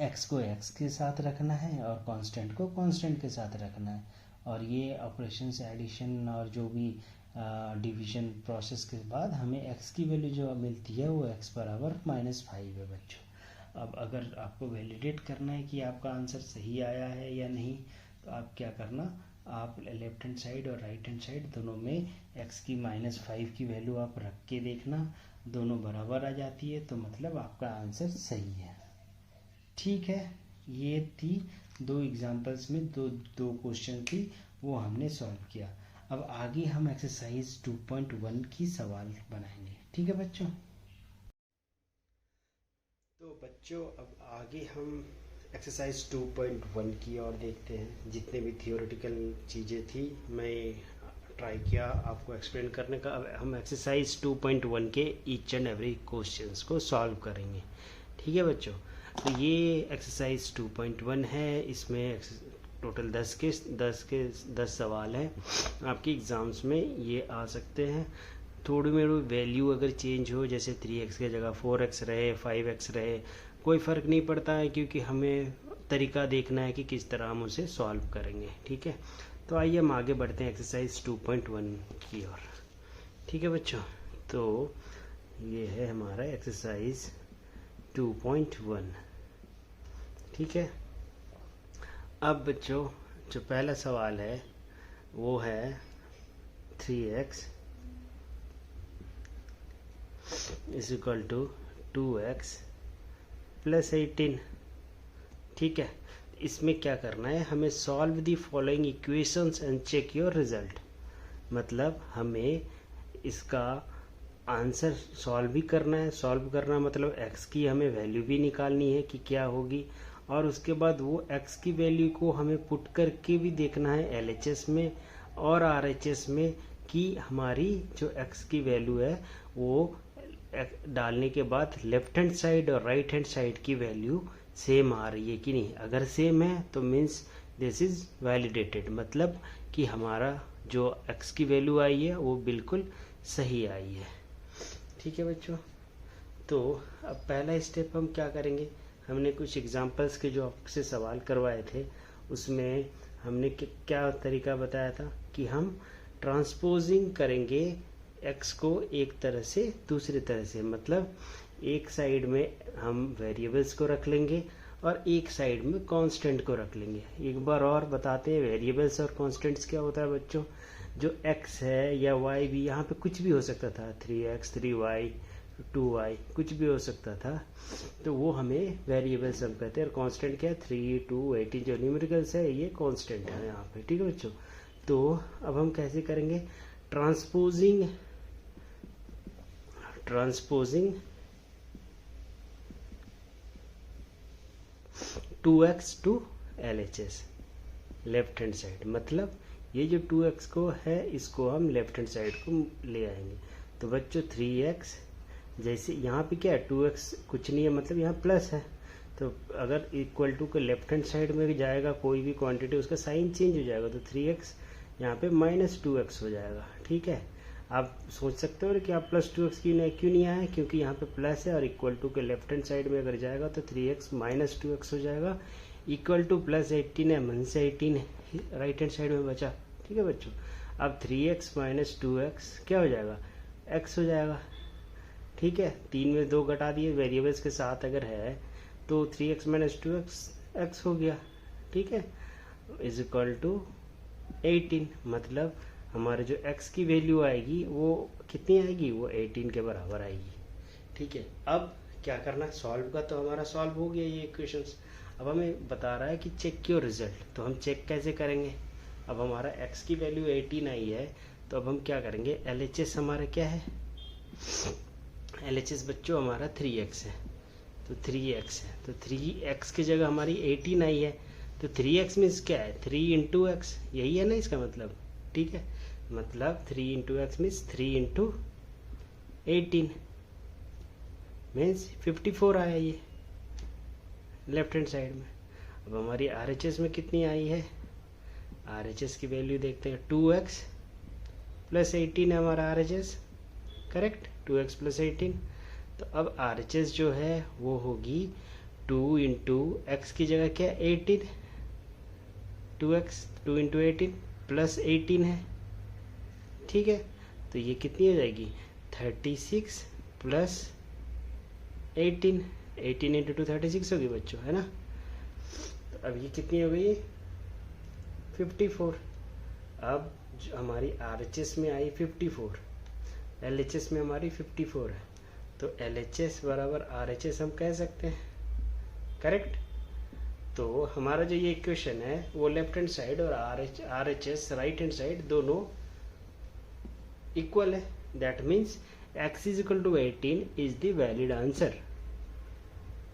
x को x के साथ रखना है और कांस्टेंट को कांस्टेंट के साथ रखना है, और ये ऑपरेशंस एडिशन और जो भी डिवीजन प्रोसेस के बाद हमें x की वैल्यू जो मिलती है वो x बराबर -5 है बच्चों। अब अगर आपको वैलिडेट करना है कि आपका आंसर सही आया है या नहीं, तो आप क्या करना, आप लेफ्ट हैंड साइड और राइट हैंड साइड दोनों में x की -5 की वैल्यू आप रख के देखना, दोनों बराबर आ जाती है तो मतलब आपका आंसर सही है। ठीक है, ये थी 2 एग्जाम्पल्स में दो क्वेश्चन थी, वो हमने सॉल्व किया। अब आगे हम एक्सरसाइज 2.1 की सवाल बनाएंगे। ठीक है बच्चों? तो बच्चों अब आगे हम एक्सरसाइज 2.1 की ओर देखते हैं। जितने भी थियोरेटिकल चीज़ें थी मैं ट्राई किया आपको एक्सप्लेन करने का। अब हम एक्सरसाइज 2.1 के ईच एंड एवरी क्वेश्चंस को सॉल्व करेंगे। ठीक है बच्चों? तो ये एक्सरसाइज 2.1 है, इसमें टोटल 10 सवाल हैं। आपके एग्ज़ाम्स में ये आ सकते हैं। थोड़ी मेरी वैल्यू अगर चेंज हो, जैसे 3x की जगह 4x रहे, 5x रहे, कोई फ़र्क नहीं पड़ता है, क्योंकि हमें तरीका देखना है कि किस तरह हम उसे सॉल्व करेंगे। ठीक है, तो आइए हम आगे बढ़ते हैं एक्सरसाइज 2.1 की ओर। ठीक है बच्चों? तो ये है हमारा एक्सरसाइज 2.1। ठीक है, अब बच्चों जो पहला सवाल है वो है 3x = 2x + 18। ठीक है, इसमें क्या करना है, हमें solve the following equations and check your result. मतलब हमें इसका आंसर सॉल्व भी करना है। सॉल्व करना मतलब x की हमें वैल्यू भी निकालनी है कि क्या होगी, और उसके बाद वो x की वैल्यू को हमें पुट करके भी देखना है LHS में और RHS में कि हमारी जो x की वैल्यू है वो डालने के बाद लेफ्ट हैंड साइड और राइट हैंड साइड की वैल्यू सेम आ रही है कि नहीं। अगर सेम है तो मीन्स दिस इज़ वैलिडेटेड, मतलब कि हमारा जो x की वैल्यू आई है वो बिल्कुल सही आई है। ठीक है बच्चों? तो अब पहला स्टेप हम क्या करेंगे, हमने कुछ एग्जांपल्स के जो आपसे सवाल करवाए थे उसमें हमने क्या तरीका बताया था कि हम ट्रांसपोजिंग करेंगे x को एक तरह से दूसरी तरह से। मतलब एक साइड में हम वेरिएबल्स को रख लेंगे और एक साइड में कांस्टेंट को रख लेंगे। एक बार और बताते हैं वेरिएबल्स और कांस्टेंट्स क्या होता है बच्चों। जो x है या y भी, यहाँ पे कुछ भी हो सकता था, 3x 3y 2y कुछ भी हो सकता था, तो वो हमें वेरिएबल्स हम कहते हैं। और कांस्टेंट क्या है, 3 2 18 जो न्यूमेरिकल्स है ये कांस्टेंट है यहाँ पे। ठीक है बच्चों? तो अब हम कैसे करेंगे, transposing 2x to LHS left hand side. मतलब ये जो 2x को है इसको हम लेफ्ट हैंड साइड को ले आएंगे। तो बच्चों 3x, जैसे यहाँ पे क्या है 2x कुछ नहीं है, मतलब यहाँ प्लस है, तो अगर इक्वल टू के लेफ्ट हैंड साइड में जाएगा कोई भी क्वांटिटी उसका साइन चेंज हो जाएगा, तो 3x यहाँ पे -2x हो जाएगा। ठीक है, आप सोच सकते हो कि आप +2x क्यों नहीं आया, क्योंकि यहाँ पे प्लस है और इक्वल टू के लेफ्ट हैंड साइड में अगर जाएगा तो 3x -2x हो जाएगा। इक्वल टू +18 है, -18 राइट हैंड साइड में बचा। ठीक है बच्चों? अब 3x -2x क्या हो जाएगा, x हो जाएगा। ठीक है, 3 में 2 घटा दिए, वेरिएबल्स के साथ अगर है तो 3x -2x एक्स हो गया, ठीक है, इज इक्वल टू 18। मतलब हमारे जो x की वैल्यू आएगी वो कितनी आएगी, वो 18 के बराबर आएगी, ठीक है। अब क्या करना है, सॉल्व का तो हमारा सॉल्व हो गया ये इक्वेशंस। अब हमें बता रहा है कि चेक योर रिजल्ट, तो हम चेक कैसे करेंगे। अब हमारा x की वैल्यू 18 आई है, तो अब हम क्या करेंगे, LHS हमारा क्या है, LHS बच्चों हमारा 3x है, तो 3x है, तो 3x की जगह हमारी 18 आई है, तो 3x मीन्स क्या है, 3 इंटू एक्स, यही है ना इसका मतलब, ठीक है। मतलब 3 into x means 3 into 18 means 54 आया ये लेफ्ट हैंड साइड में। अब हमारी RHS में कितनी आई है, RHS की वैल्यू देखते हैं, 2x प्लस 18 है हमारा RHS, करेक्ट, 2x प्लस 18। तो अब RHS जो है वो होगी 2 इंटू एक्स की जगह क्या, 18, 2x, 2 इंटू 18 प्लस 18 है, ठीक है। तो ये कितनी हो जाएगी, 36 प्लस 18, 18 इंटू 2 36 होगी बच्चों, है ना। तो अब ये कितनी हो गई, 54। अब जो हमारी RHS में आई 54, LHS में हमारी 54 है, तो LHS बराबर RHS हम कह सकते हैं, करेक्ट। तो हमारा जो ये इक्वेशन है वो लेफ्ट हैंड साइड और RHS राइट हैंड साइड दोनों इक्वल है, that means x is equal to 18 is the valid answer,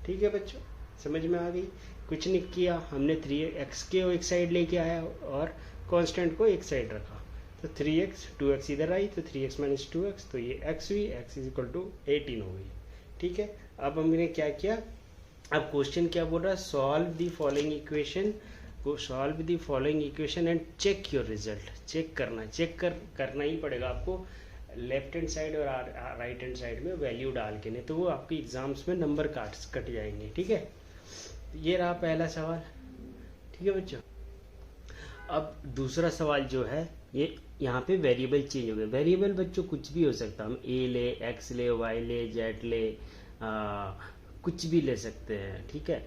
ठीक है बच्चों, समझ में आ गई। कुछ नहीं किया हमने, 3x के एक साइड लेके आया और कांस्टेंट को एक साइड रखा, तो 3x 2x इधर आई, तो 3x माइनस 2x, तो ये x हुई, x इज इक्वल टू 18 हो गई, ठीक है। अब हमने क्या किया, अब क्वेश्चन क्या बोल रहा है, solve the following equation, solve the following equation and check your result. Check करना, करना ही पड़ेगा आपको, लेफ्ट हैंड साइड और राइट हैंड साइड में वैल्यू डाल के, नहीं तो वो आपके एग्जाम्स में नंबर कट जाएंगे, ठीक है। ये रहा पहला सवाल, ठीक है बच्चों। अब दूसरा सवाल जो है, ये यहाँ पे वेरिएबल चेंज हो गए। वेरिएबल बच्चों कुछ भी हो सकता है, हम a ले, x ले, y ले, z ले, कुछ भी ले सकते हैं, ठीक है।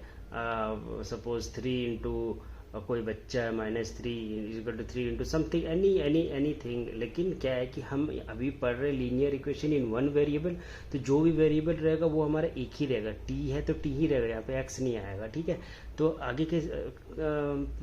सपोज 3 इंटू कोई बच्चा है -3 equal to 3 into something, anything. लेकिन क्या है कि हम अभी पढ़ रहे linear equation in one variable, तो जो भी वेरिएबल रहेगा वो हमारा एक ही रहेगा, t है तो t ही रहेगा, यहाँ पे x नहीं आएगा, ठीक है। तो आगे के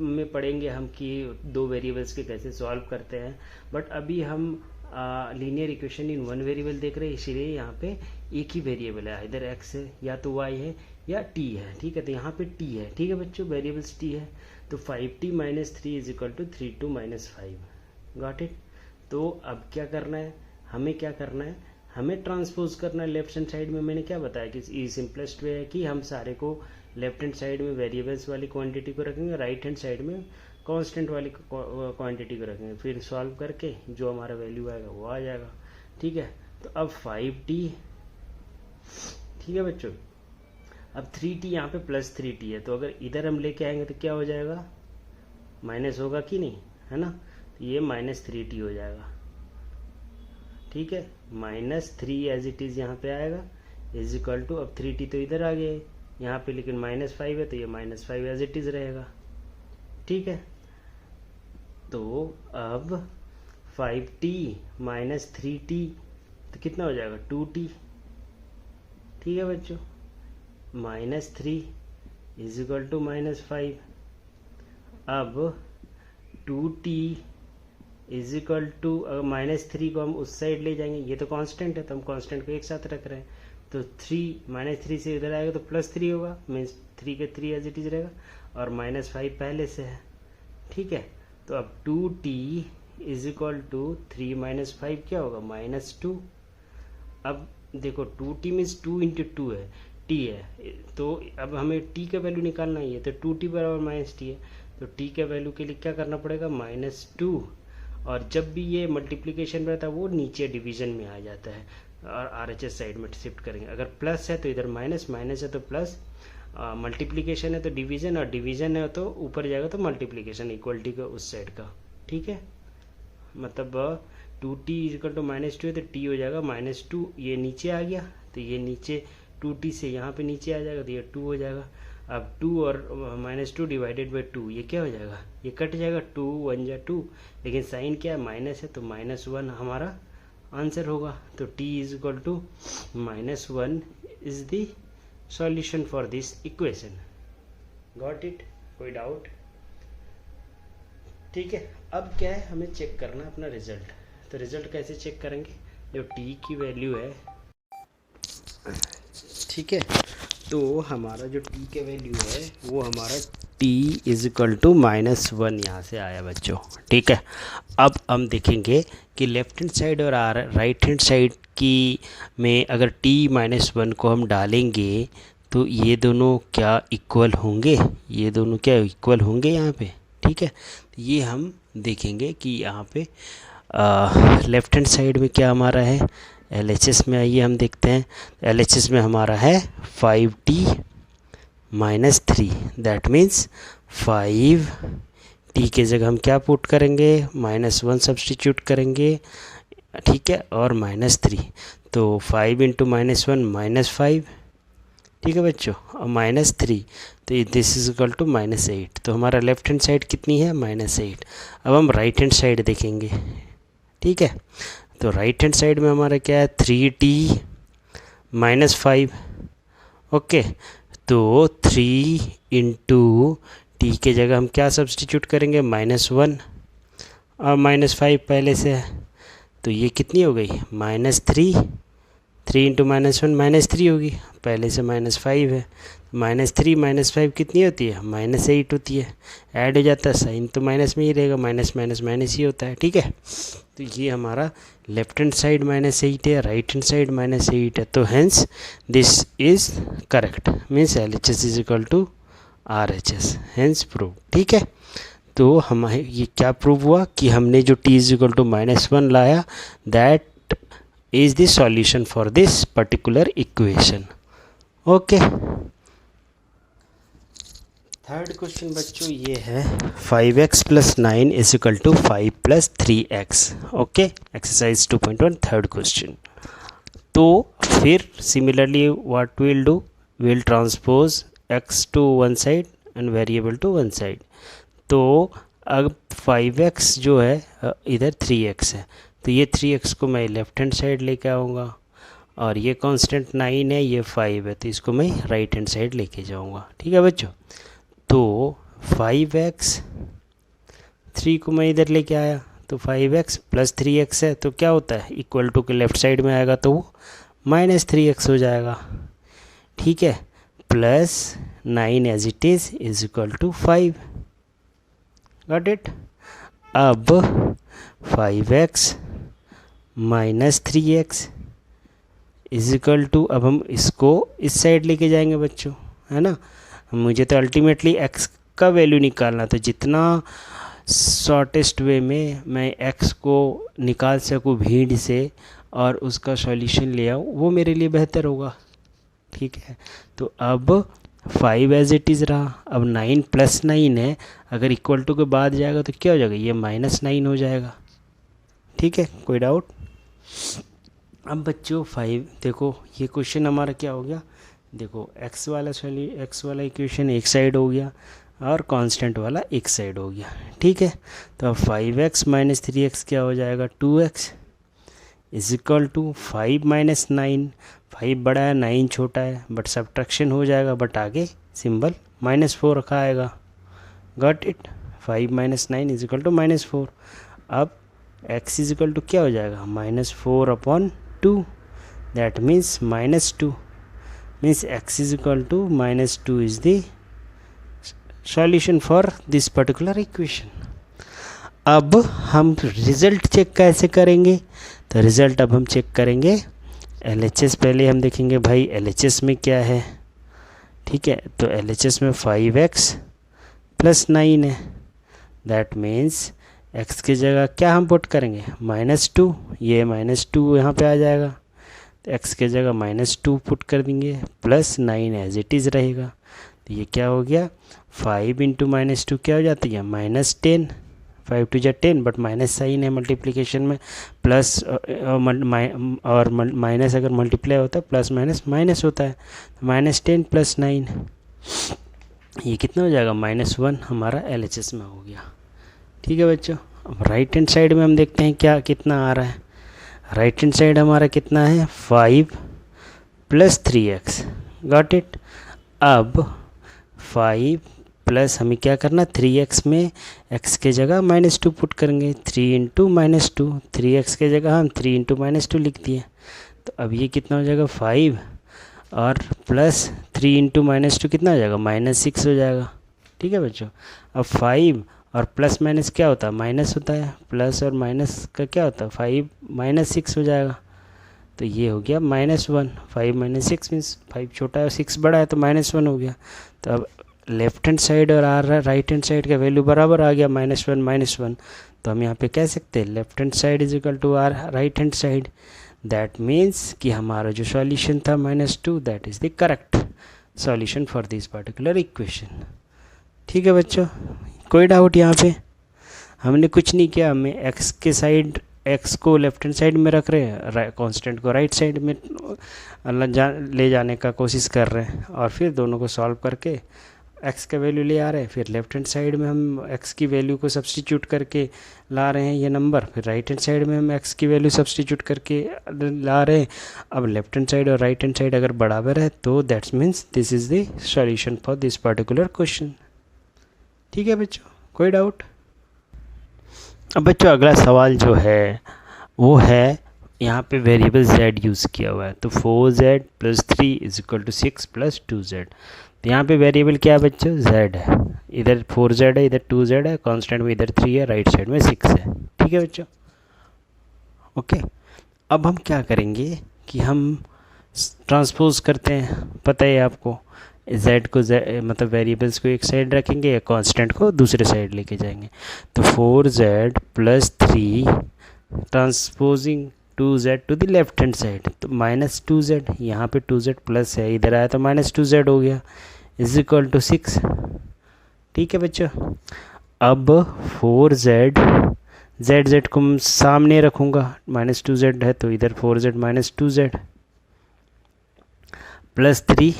में पढ़ेंगे हम कि दो वेरिएबल्स के कैसे सॉल्व करते हैं, बट अभी हम linear equation in one variable देख रहे हैं, इसीलिए यहाँ पे एक ही वेरिएबल है, इधर x है या तो y है या t है, ठीक है। तो यहाँ पे t है, ठीक है बच्चों, वेरिएबल्स t है, तो 5t minus 3 is equal to 3 minus 5, got it. तो अब क्या करना है, हमें क्या करना है, हमें ट्रांसपोज करना है लेफ्ट हैंड साइड में। मैंने क्या बताया कि ये सिंपलेस्ट वे है कि हम सारे को लेफ्ट हैंड साइड में वेरिएबल्स वाली क्वांटिटी को रखेंगे, राइट हैंड साइड में कांस्टेंट वाली क्वांटिटी को रखेंगे, फिर सॉल्व करके जो हमारा वैल्यू आएगा वो आ जाएगा, ठीक है। तो अब 5t, ठीक है बच्चों, अब 3t यहाँ पे प्लस 3t है, तो अगर इधर हम लेके आएंगे तो क्या हो जाएगा, माइनस होगा कि नहीं, है ना। तो ये -3t हो जाएगा, ठीक है, -3 एज इट इज़ यहाँ पे आएगा, इज इक्वल टू, अब 3t तो इधर आ गया यहाँ पे, लेकिन -5 है तो ये -5 एज इट इज़ रहेगा, ठीक है। तो अब 5t माइनस 3t तो कितना हो जाएगा, 2t, ठीक है बच्चों, -3 इज इक्वल टू -5। अब 2t इज इक्वल टू, -3 को हम उस साइड ले जाएंगे, ये तो कांस्टेंट है तो हम कांस्टेंट को एक साथ रख रहे हैं, तो 3 से इधर आएगा तो +3 होगा, मीन्स 3 के 3 एज इट इज रहेगा, और -5 पहले से है, ठीक है। तो अब 2t is equal to 3 minus 5 क्या होगा, -2। अब देखो 2t मीन्स 2 इंटू 2 है, t है, तो अब हमें t का वैल्यू निकालना ही है, तो 2t बराबर -t है, तो t के वैल्यू के लिए क्या करना पड़ेगा, -2, और जब भी ये मल्टीप्लिकेशन रहता है वो नीचे डिवीजन में आ जाता है और RHS साइड में शिफ्ट करेंगे। अगर प्लस है तो इधर माइनस, माइनस है तो प्लस, मल्टीप्लिकेशन है तो डिवीजन, और डिवीजन है तो ऊपर जाएगा तो मल्टीप्लिकेशन, इक्वलिटी का उस साइड का, ठीक है। मतलब 2t इक्वल टू -2 है तो t हो जाएगा -2, ये नीचे आ गया तो ये नीचे 2t से यहाँ पे नीचे आ जाएगा तो ये 2 हो जाएगा। अब 2 और -2 डिवाइडेड बाई 2 ये क्या हो जाएगा, ये कट जाएगा, 2 1 जा 2, लेकिन साइन क्या है, माइनस है, तो -1 हमारा आंसर होगा। तो t is equal to -1 is the solution for this equation. Got it? कोई डाउट? ठीक है, अब क्या है, हमें चेक करना अपना रिजल्ट। तो रिजल्ट कैसे चेक करेंगे, जो t की वैल्यू है, ठीक है, तो हमारा जो t की वैल्यू है वो हमारा t इज इक्वल टू -1 यहाँ से आया बच्चों। ठीक है, अब हम देखेंगे कि लेफ्ट हैंड साइड और राइट हैंड साइड की में अगर t -1 को हम डालेंगे तो ये दोनों क्या इक्वल होंगे, ये दोनों क्या इक्वल होंगे यहाँ पे। ठीक है, ये हम देखेंगे कि यहाँ पे लेफ्ट हैंड साइड में क्या हमारा है, LHS में आइए हम देखते हैं। LHS में हमारा है 5t -3, दैट मीन्स 5t के जगह हम क्या पुट करेंगे, -1 सब्सटीट्यूट करेंगे। ठीक है, और -3, तो 5 इंटू -1 -5। ठीक है बच्चों, और -3, तो दिस इज इक्वल टू -8। तो हमारा लेफ्ट हैंड साइड कितनी है, -8। अब हम राइट हैंड साइड देखेंगे। ठीक है, तो राइट हैंड साइड में हमारा क्या है, 3t -5। ओके, तो 3 इंटू टी के जगह हम क्या सब्सटीट्यूट करेंगे, -1 और -5 पहले से है, तो ये कितनी हो गई, -3। 3 इंटू -1 -3 होगी, पहले से -5 है, -3 -5 कितनी होती है, -8 होती है। ऐड हो जाता है, साइन तो माइनस में ही रहेगा, माइनस माइनस माइनस ही होता है। ठीक है, तो ये हमारा लेफ्ट हैंड साइड -8 है, राइट हैंड साइड -8 है, तो hence this is correct, means LHS is equal to RHS, hence prove. ठीक है, तो हमारे ये क्या प्रूव हुआ कि हमने जो t इज इक्वल टू -1 लाया, that is the solution for this particular equation. Okay, third question बच्चों ये है 5x + 9 is equal to 5 + 3x। Okay, exercise 2.1 third question. तो फिर similarly what will do, will transpose x to one side and variable to one side. तो अब 5x जो है इधर 3x है, तो ये 3x को मैं लेफ्ट हैंड साइड लेके आऊँगा, और ये कांस्टेंट 9 है, ये 5 है, तो इसको मैं राइट हैंड साइड लेके जाऊँगा। ठीक है बच्चों, तो 5x 3 को मैं इधर लेके आया, तो 5x + 3x है, तो क्या होता है, इक्वल टू के लेफ्ट साइड में आएगा तो वो -3x हो जाएगा। ठीक है, plus 9 as it is equal to 5। Got it? अब 5x -3x is equal to, अब हम इसको इस साइड लेके जाएंगे बच्चों, है ना। मुझे तो अल्टीमेटली x का वैल्यू निकालना, तो जितना शॉर्टेस्ट वे में मैं x को निकाल सकूँ भीड़ से और उसका सॉल्यूशन ले आऊँ, वो मेरे लिए बेहतर होगा। ठीक है, तो अब 5 एज इट इज़ रहा, अब 9 + 9 है, अगर इक्वल टू के बाद जाएगा तो क्या हो जाएगा, ये -9 हो जाएगा। ठीक है, कोई डाउट? अब बच्चों 5 देखो, ये क्वेश्चन हमारा क्या हो गया, देखो x वाला इक्वेशन एक साइड हो गया और कांस्टेंट वाला एक साइड हो गया। ठीक है, तो अब 5x - 3x क्या हो जाएगा, 2x इज इक्वल टू 5 - 9, 5 बड़ा है 9 छोटा है, बट सब्ट्रैक्शन हो जाएगा, बट आगे सिंबल -4 रखा आएगा। Got it? 5 - 9 is equal to -4। अब x इज इक्वल टू क्या हो जाएगा, -4/2, that means -2, means x is equal to -2 is the solution for this particular equation. अब हम रिज़ल्ट चेक कैसे करेंगे, तो रिज़ल्ट अब हम चेक करेंगे LHS। पहले हम देखेंगे भाई LHS में क्या है। ठीक है, तो LHS में 5x + 9 है, दैट मीन्स x की जगह क्या हम पुट करेंगे, -2, ये -2 यहाँ पे आ जाएगा, तो x की जगह -2 पुट कर देंगे, प्लस 9 एज इट इज़ रहेगा। तो ये क्या हो गया, 5 इंटू -2 क्या हो जाती है, -10, 5 × 2 = 10, बट माइनस साइन है मल्टीप्लिकेशन में, प्लस और माइनस अगर मल्टीप्लाई होता है प्लस माइनस माइनस होता है, -10 + 9 ये कितना हो जाएगा -1 हमारा LHS में हो गया। ठीक है बच्चों, अब राइट हैंड साइड में हम देखते हैं क्या कितना आ रहा है। राइट हैंड साइड हमारा कितना है 5 + 3x, गॉट इट। अब 5 प्लस हमें क्या करना 3x में x के जगह -2 पुट करेंगे, 3 × -2, 3x के जगह हम 3 × -2 लिख दिए। तो अब ये कितना हो जाएगा 5 और प्लस 3 × -2 कितना हो जाएगा -6 हो जाएगा। ठीक है बच्चों, अब 5 और प्लस माइनस क्या होता है माइनस होता है, प्लस और माइनस का क्या होता है 5 - 6 हो जाएगा। तो ये हो गया -1, 5 - 6 मीन्स 5 छोटा है 6 बड़ा है तो -1 हो गया। तो अब लेफ्ट हैंड साइड और राइट हैंड साइड का वैल्यू बराबर आ गया -1 -1। तो हम यहाँ पे कह सकते हैं left hand side is equal to or right hand side. That means कि हमारा जो सॉल्यूशन था -2 that is the correct solution for this particular equation. ठीक है बच्चों, कोई डाउट यहाँ पे? हमने कुछ नहीं किया, हमें एक्स के साइड एक्स को लेफ्ट हैंड साइड में रख रहे हैं, कांस्टेंट को राइट साइड में ले जाने का कोशिश कर रहे हैं और फिर दोनों को सॉल्व करके एक्स का वैल्यू ले आ रहे हैं। फिर लेफ्ट हैंड साइड में हम एक्स की वैल्यू को सब्सटीट्यूट करके ला रहे हैं ये नंबर, फिर राइट हैंड साइड में हम एक्स की वैल्यू सब्सटीट्यूट करके ला रहे हैं। अब लेफ्ट हैंड साइड और राइट हैंड साइड अगर बराबर है तो that's means this is the solution for this particular question. ठीक है बच्चों, कोई डाउट? अब बच्चों अगला सवाल जो है वो है, यहाँ पे वेरिएबल z यूज़ किया हुआ है, तो 4z + 3 = 6 + 2z। तो यहाँ पे वेरिएबल क्या है बच्चों z है, इधर 4z है इधर 2z है, कांस्टेंट में इधर 3 है राइट साइड में 6 है। ठीक है बच्चों, ओके। अब हम क्या करेंगे कि हम ट्रांसपोज करते हैं, पता है आपको z को मतलब वेरिएबल्स को एक साइड रखेंगे या कांस्टेंट को दूसरे साइड लेके जाएंगे। तो 4z + 3 transposing 2z to the left hand side, तो -2z, यहाँ पे 2z प्लस है इधर आया तो -2z हो गया = 6। ठीक है बच्चों, अब 4z z को सामने रखूँगा, -2z है तो इधर 4z - 2z + 3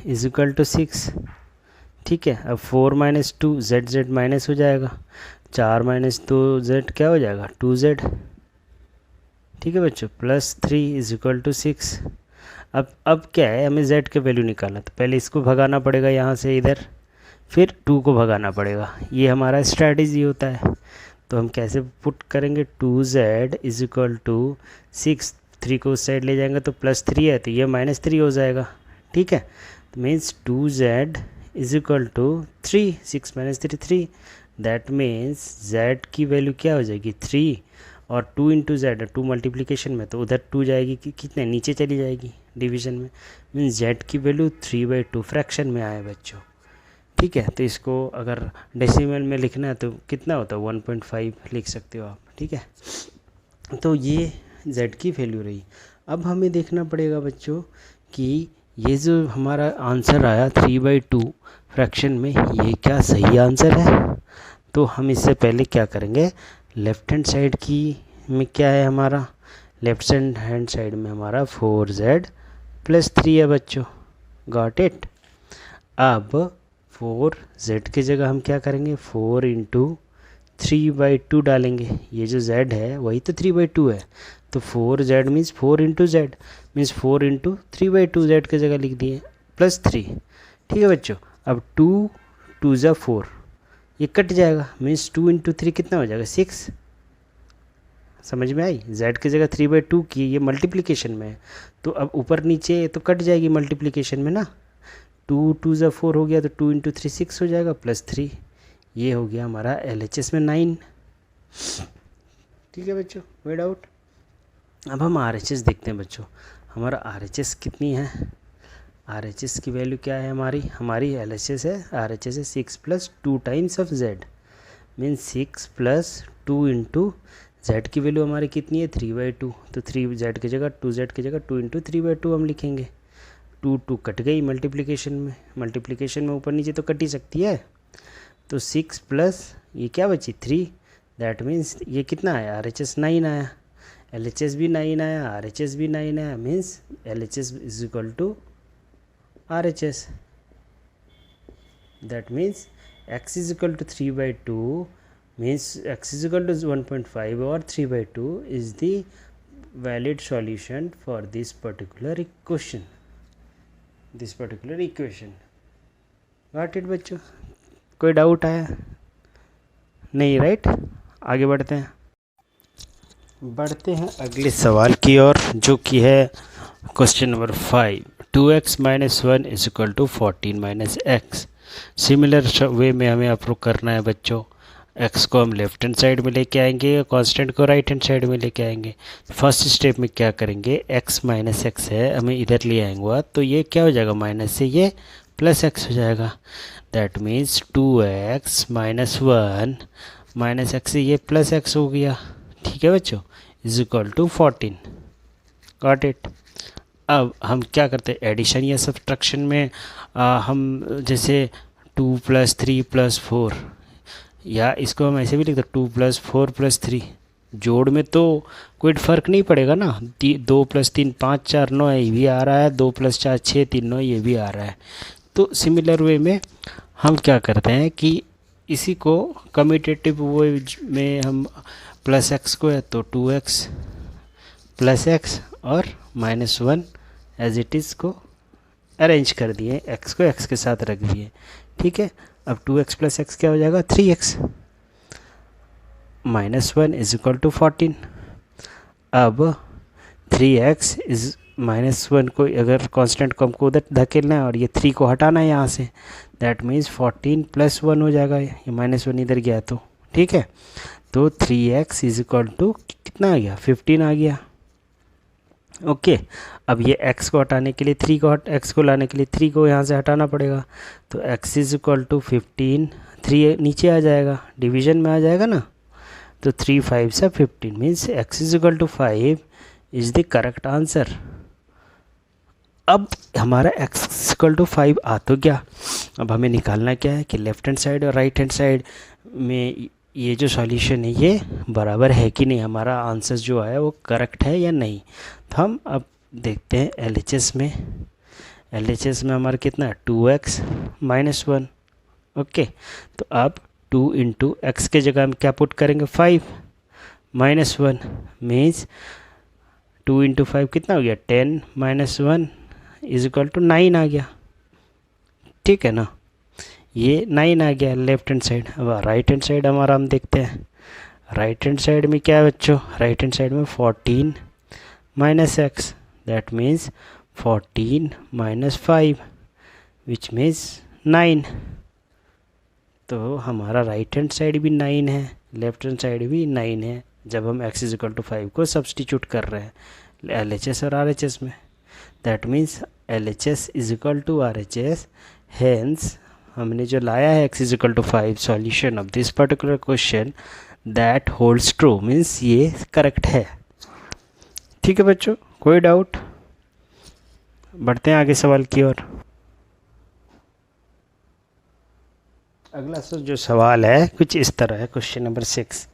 = 6। ठीक है, अब 4 - 2 z माइनस हो जाएगा, 4 - 2z क्या हो जाएगा 2z। ठीक है बच्चों, +3 = 6। अब क्या है, हमें z के वैल्यू निकालना, तो पहले इसको भगाना पड़ेगा यहाँ से इधर, फिर 2 को भगाना पड़ेगा, ये हमारा स्ट्रैटेजी होता है। तो हम कैसे पुट करेंगे 2z = 6, 3 को उस साइड ले जाएंगे तो +3 है तो ये -3 हो जाएगा। ठीक है, तो means 2z = 3, 6 - 3 3, that means z की वैल्यू क्या हो जाएगी 3 और 2 × z, 2 मल्टीप्लिकेशन में तो उधर 2 जाएगी कि कितने नीचे चली जाएगी डिवीजन में, मीन्स z की वैल्यू 3/2 फ्रैक्शन में आए बच्चों। ठीक है, तो इसको अगर डेसिमल में लिखना है तो कितना होता है 1.5 लिख सकते हो आप। ठीक है, तो ये z की वैल्यू रही। अब हमें देखना पड़ेगा बच्चों कि ये जो हमारा आंसर आया 3/2 फ्रैक्शन में, ये क्या सही आंसर है? तो हम इससे पहले क्या करेंगे, लेफ्ट हैंड साइड की में क्या है हमारा, लेफ्ट हैंड साइड में हमारा 4z + 3 है बच्चों, गॉट इट। अब 4z की जगह हम क्या करेंगे 4 × 3/2 डालेंगे, ये जो z है वही तो 3/2 है, तो 4z means 4 × z means 4 × 3/2 z की जगह लिख दिए +3। ठीक है बच्चों, अब 2 2 × 4 ये कट जाएगा, मीन्स 2 × 3 कितना हो जाएगा 6। समझ में आई, z की जगह 3/2 की, ये मल्टीप्लिकेशन में है तो अब ऊपर नीचे तो कट जाएगी मल्टीप्लिकेशन में ना, 2 2 × 4 हो गया तो 2 × 3 6 हो जाएगा +3, ये हो गया हमारा LHS में 9। ठीक है बच्चों, नो डाउट। अब हम RHS देखते हैं बच्चों, हमारा RHS कितनी है, RHS की वैल्यू क्या है हमारी LHS है, RHS है 6 + 2 times of z, means 6 + 2 × z की वैल्यू हमारी कितनी है 3/2, तो 3z की जगह 2z की जगह 2 × 3/2 हम लिखेंगे। 2 2 कट गई मल्टीप्लिकेशन में ऊपर नीचे तो कट ही सकती है, तो 6 प्लस ये क्या बची 3, दैट मीन्स ये कितना आया RHS 9 आया, LHS भी 9 आया, RHS भी 9 आया, means LHS = RHS, that means x is equal to 3/2 means x is equal to 1.5 or 3/2 is the valid solution for this particular equation. Got it बच्चों? कोई डाउट आया? नहीं, राइट? आगे बढ़ते हैं अगले सवाल की ओर, जो कि है question number 5. 2x - 1 is equal to 14 - x. Similar way में हमें अप्रूव करना है बच्चों. x को हम लेफ्ट हैंड साइड में लेके आएंगे, कांस्टेंट को राइट हैंड साइड में लेके आएंगे. फर्स्ट स्टेप में क्या करेंगे, x - x है, हमें इधर ले आएंगे तो ये क्या हो जाएगा, माइनस से ये प्लस x हो जाएगा. That means 2x - 1 minus x से ये प्लस x हो गया. ठीक है बच्चों, is equal to 14. Got it? अब हम क्या करते हैं, एडिशन या सब्ट्रैक्शन में हम जैसे 2 + 3 + 4, या इसको हम ऐसे भी लिखते 2 + 4 + 3. जोड़ में तो कोई फ़र्क नहीं पड़ेगा ना. 2 + 3 5 4 9 ये भी आ रहा है, 2 + 4 6 3 9 ये भी आ रहा है. तो सिमिलर वे में हम क्या करते हैं कि इसी को कम्यूटेटिव वे में हम प्लस x को है तो 2x + x और -1 एज इट इज़ को अरेंज कर दिए, x को x के साथ रख दिए. ठीक है, अब 2x + x क्या हो जाएगा, 3x. -1 is equal to 14. अब 3x इज -1 को अगर कांस्टेंट को हमको उधर धकेलना है और ये 3 को हटाना है यहाँ से, दैट मीन्स 14 + 1 हो जाएगा. ये -1 इधर गया तो ठीक है, तो 3x इज इक्वल टू कितना आ गया, 15 आ गया. ओके, अब ये x को हटाने के लिए x को लाने के लिए 3 को यहाँ से हटाना पड़ेगा. तो x इज इक्वल टू 15, 3 नीचे आ जाएगा, डिवीजन में आ जाएगा ना. तो 3 5 से 15 means x is equal to 5 is the correct answer. अब हमारा x इक्वल टू 5 आ तो गया. अब हमें निकालना क्या है कि लेफ्ट हैंड साइड और राइट हैंड साइड में ये जो सॉल्यूशन है ये बराबर है कि नहीं, हमारा आंसर जो है वो करेक्ट है या नहीं. तो हम अब देखते हैं LHS में. LHS में हमारा कितना है, 2x - 1. ओके, तो अब 2 × x के जगह हम क्या पुट करेंगे, 5 - 1 मीन्स 2 × 5 कितना हो गया, 10 - 1 इज इक्वल टू 9 आ गया. ठीक है ना, ये 9 आ गया लेफ्ट हैंड साइड. अब राइट हैंड साइड हमारा हम देखते हैं. राइट हैंड साइड में क्या है बच्चों, राइट हैंड साइड में 14 - x, that means 14 - 5 which means 9. तो हमारा राइट हैंड साइड भी 9 है, लेफ्ट हैंड साइड भी 9 है जब हम x इज इक्वल टू 5 को सब्सटीट्यूट कर रहे हैं LHS और RHS में. That means LHS is equal to RHS. Hence हमने जो लाया है x is equal to 5 solution of this particular question that holds true, means ये करेक्ट है. ठीक है बच्चों, कोई डाउट? बढ़ते हैं आगे सवाल की ओर. अगला जो सवाल है कुछ इस तरह है, question number 6.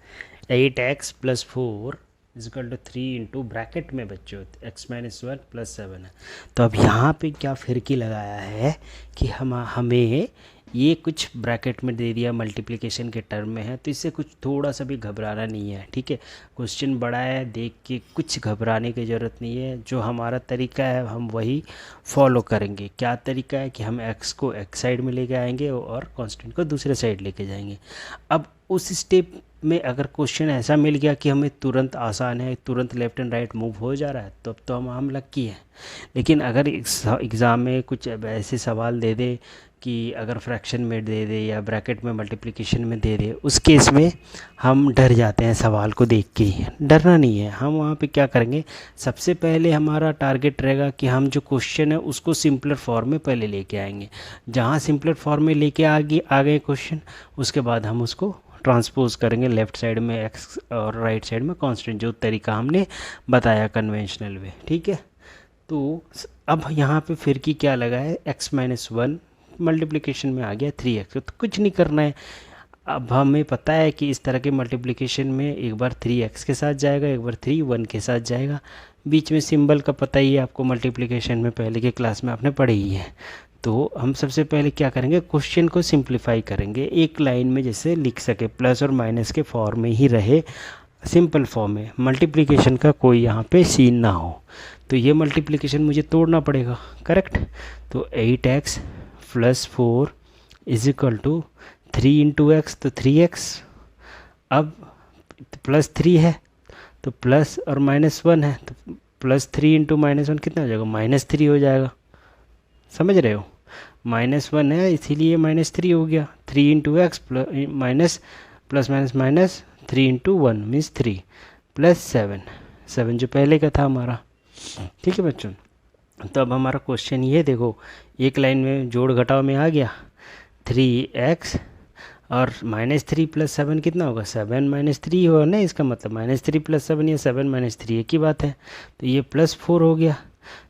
8x + 4 is equal to 3 × bracket में बच्चों x - 1 + 7 है. तो अब यहाँ पे क्या फिरकी लगाया है कि हमें ये कुछ ब्रैकेट में दे दिया, मल्टीप्लिकेशन के टर्म में है, तो इससे कुछ थोड़ा सा भी घबराना नहीं है. ठीक है, क्वेश्चन बड़ा है, देख के कुछ घबराने की ज़रूरत नहीं है. जो हमारा तरीका है हम वही फॉलो करेंगे. क्या तरीका है कि हम x को एक साइड में लेके आएंगे और कांस्टेंट को दूसरे साइड लेके जाएंगे. अब उस स्टेप में अगर क्वेश्चन ऐसा मिल गया कि हमें तुरंत आसान है, तुरंत लेफ्ट एंड राइट मूव हो जा रहा है, तो अब तो हम लक्की हैं. लेकिन अगर एग्ज़ाम में कुछ ऐसे सवाल दे दे कि अगर फ्रैक्शन में दे दे या ब्रैकेट में मल्टीप्लिकेशन में दे दे, उस केस में हम डर जाते हैं सवाल को देख के ही. डरना नहीं है. हम वहाँ पे क्या करेंगे, सबसे पहले हमारा टारगेट रहेगा कि हम जो क्वेश्चन है उसको सिंपलर फॉर्म में पहले लेके आएंगे. जहाँ सिंपलर फॉर्म में लेके आ गए क्वेश्चन, उसके बाद हम उसको ट्रांसपोज करेंगे लेफ़्ट साइड में x और राइट साइड में कांस्टेंट, जो तरीका हमने बताया कन्वेंशनल वे. ठीक है, तो अब यहाँ पे फिरकी क्या लगा है, x - 1 मल्टीप्लिकेशन में आ गया 3x, तो कुछ नहीं करना है. अब हमें पता है कि इस तरह के मल्टीप्लिकेशन में एक बार 3x के साथ जाएगा, एक बार 3 1 के साथ जाएगा. बीच में सिंबल का पता ही है आपको, मल्टीप्लिकेशन में पहले के क्लास में आपने पढ़े ही है. तो हम सबसे पहले क्या करेंगे, क्वेश्चन को सिंप्लीफाई करेंगे, एक लाइन में जैसे लिख सके, प्लस और माइनस के फॉर्म में ही रहे, सिंपल फॉर्म में, मल्टीप्लिकेशन का कोई यहाँ पे सीन ना हो। तो ये मल्टीप्लिकेशन मुझे तोड़ना पड़ेगा, करेक्ट। तो 8x + 4 = 3 × x, तो 3x। अब +3 है तो प्लस और -1 है, तो +3 × -1 कितना हो जाएगा, -3 हो जाएगा। समझ रहे हो, -1 है इसीलिए -3 हो गया। 3 × x minus plus minus minus 3 × 1 means 3 +7, 7 जो पहले का था हमारा। ठीक है बच्चों, तो अब हमारा क्वेश्चन ये देखो, एक लाइन में जोड़ घटाव में आ गया। 3x और -3 + 7 कितना होगा, 7 - 3 होगा ना, इसका मतलब -3 + 7 या 7 - 3 एक ही बात है। तो ये +4 हो गया।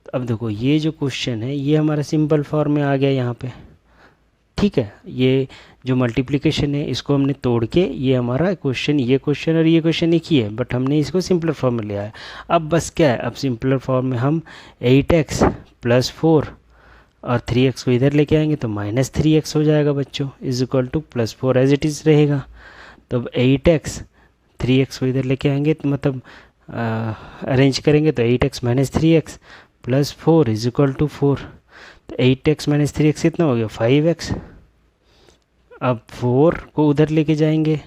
तो अब देखो ये जो क्वेश्चन है ये हमारा सिंपल फॉर्म में आ गया यहाँ पे। ठीक है, ये जो मल्टीप्लिकेशन है इसको हमने तोड़ के, ये हमारा क्वेश्चन, ये क्वेश्चन और ये क्वेश्चन एक ही है, बट हमने इसको सिंपलर फॉर्म में लिया है। अब बस क्या है, अब सिंपलर फॉर्म में हम 8x + 4 और 3x को इधर लेके आएंगे तो -3x हो जाएगा बच्चों, = +4 एज इट इज़ रहेगा। तो अब 8x 3x को इधर लेके आएंगे तो मतलब अरेंज करेंगे तो 8x - 3x + 4 = 4। तो 8x - 3x कितना हो गया, 5x। अब 4 को उधर लेके जाएंगे,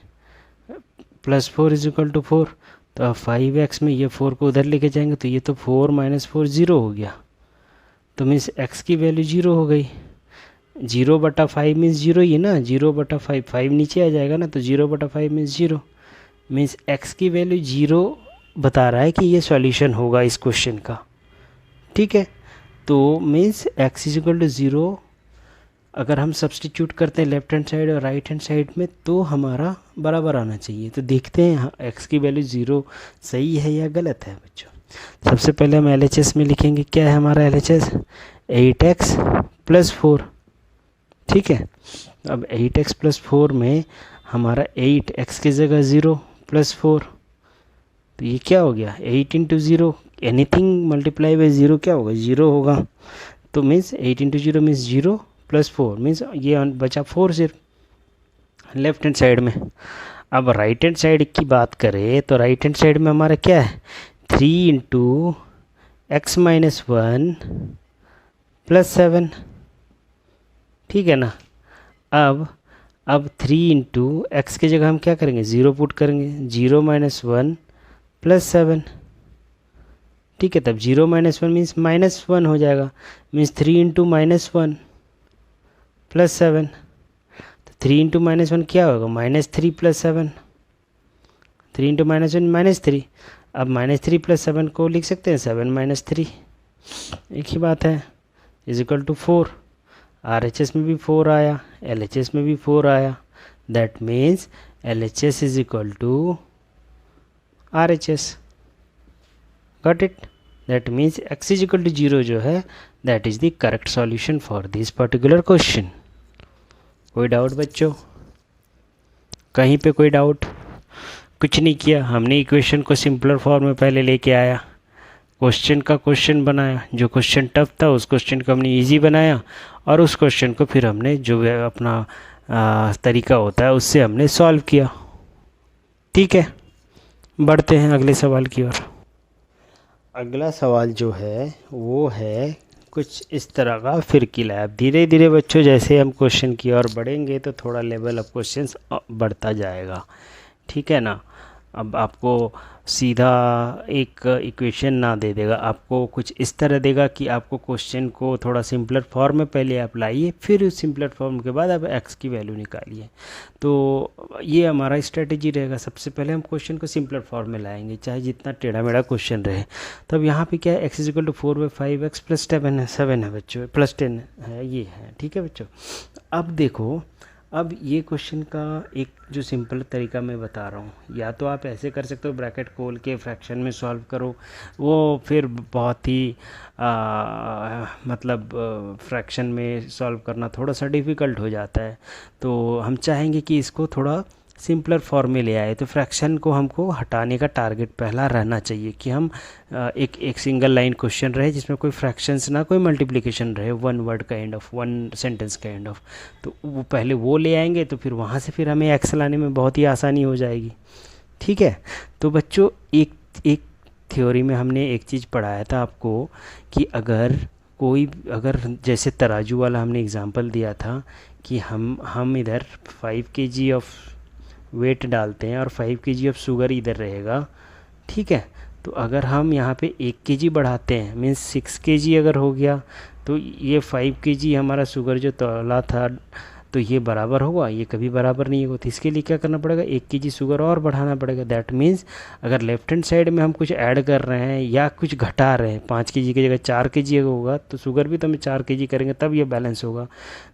+4 = 4। तो अब 5x में ये 4 को उधर लेके जाएंगे तो ये तो 4 - 4 0 हो गया। तो मीन्स x की वैल्यू 0 हो गई। 0/5 मीन्स 0 ही है ना, 0/5, 5 नीचे आ जाएगा ना, तो 0/5 मीन्स 0। मीन्स x की वैल्यू 0 बता रहा है कि ये सॉल्यूशन होगा इस क्वेश्चन का। ठीक है, तो मीन्स x = 0 अगर हम सब्सटीट्यूट करते हैं लेफ्ट हैंड साइड और राइट हैंड साइड में तो हमारा बराबर आना चाहिए। तो देखते हैं x की वैल्यू 0 सही है या गलत है बच्चों। सबसे पहले हम LHS में लिखेंगे, क्या है हमारा LHS, 8x + 4। ठीक है, अब 8x + 4 में हमारा 8x की जगह 0 + 4, तो ये क्या हो गया, 8 × 0, एनीथिंग मल्टीप्लाई बाई 0 क्या होगा, 0 होगा। तो मीन्स 8 × 0 मीन्स 0 + 4 मीन्स ये बचा 4 सिर्फ लेफ्ट हैंड साइड में। अब राइट हैंड साइड की बात करें तो राइट हैंड साइड में हमारा क्या है, 3 × x - 1 + 7। ठीक है ना। अब 3 × x की जगह हम क्या करेंगे, 0 पुट करेंगे, 0 - 1 + 7। ठीक है, तब 0 - 1 मीन्स -1 हो जाएगा, मीन्स 3 × -1 + 7। तो 3 × -1 क्या होगा, -3 + 7। 3 × -1 -3। अब -3 + 7 को लिख सकते हैं 7 - 3, एक ही बात है, = 4। RHS में भी 4 आया, LHS में भी 4 आया, that means LHS = RHS। Got it, that means x = 0 जो है that is the correct solution for this particular question. कोई डाउट बच्चों, कहीं पे कोई डाउट? कुछ नहीं किया हमने, इक्वेशन को सिंपलर फॉर्म में पहले लेके आया, क्वेश्चन का क्वेश्चन बनाया, जो क्वेश्चन टफ था उस क्वेश्चन को हमने इजी बनाया, और उस क्वेश्चन को फिर हमने जो अपना तरीका होता है उससे हमने सॉल्व किया। ठीक है, बढ़ते हैं अगले सवाल की ओर। अगला सवाल जो है वो है कुछ इस तरह का, फिरकी लैब। धीरे धीरे बच्चों जैसे हम क्वेश्चन की ओर बढ़ेंगे तो थोड़ा लेवल ऑफ क्वेश्चंस बढ़ता जाएगा। ठीक है ना। अब आपको सीधा एक इक्वेशन ना दे देगा, आपको कुछ इस तरह देगा कि आपको क्वेश्चन को थोड़ा सिंपलर फॉर्म में पहले आप लाइए, फिर उस सिंपलर फॉर्म के बाद आप x की वैल्यू निकालिए। तो ये हमारा स्ट्रेटेजी रहेगा, सबसे पहले हम क्वेश्चन को सिंपलर फॉर्म में लाएंगे चाहे जितना टेढ़ा मेढ़ा क्वेश्चन रहे। तो अब यहाँ पे क्या है, x = 4/5x + 7 है बच्चों, +10 है, ये है। ठीक है बच्चों, अब देखो, अब ये क्वेश्चन का एक जो सिंपल तरीका मैं बता रहा हूँ, या तो आप ऐसे कर सकते हो ब्रैकेट खोल के फ्रैक्शन में सॉल्व करो, वो फिर बहुत ही मतलब फ्रैक्शन में सॉल्व करना थोड़ा सा डिफ़िकल्ट हो जाता है। तो हम चाहेंगे कि इसको थोड़ा सिंपलर फॉर्म में ले आए। तो फ्रैक्शन को हमको हटाने का टारगेट पहला रहना चाहिए कि हम एक सिंगल लाइन क्वेश्चन रहे जिसमें कोई फ्रैक्शंस ना कोई मल्टीप्लिकेशन रहे, one word kind of, one sentence kind of. तो वो पहले वो ले आएंगे तो फिर वहाँ से फिर हमें एक्स लाने में बहुत ही आसानी हो जाएगी। ठीक है। तो बच्चों एक एक थ्योरी में हमने एक चीज़ पढ़ाया था आपको कि अगर जैसे तराजू वाला हमने एग्जांपल दिया था कि हम इधर 5 kg ऑफ वेट डालते हैं और 5 kg ऑफ शुगर इधर रहेगा। ठीक है। तो अगर हम यहाँ पे 1 kg बढ़ाते हैं मीन्स 6 kg अगर हो गया, तो ये 5 kg हमारा शुगर जो तोला था तो ये बराबर होगा, ये कभी बराबर नहीं होगा। तो इसके लिए क्या करना पड़ेगा, 1 kg शुगर और बढ़ाना पड़ेगा। दैट मीन्स अगर लेफ्ट हैंड साइड में हम कुछ ऐड कर रहे हैं या कुछ घटा रहे हैं, 5 kg की जगह 4 kg होगा तो शुगर भी तो हमें 4 kg करेंगे तब ये बैलेंस होगा।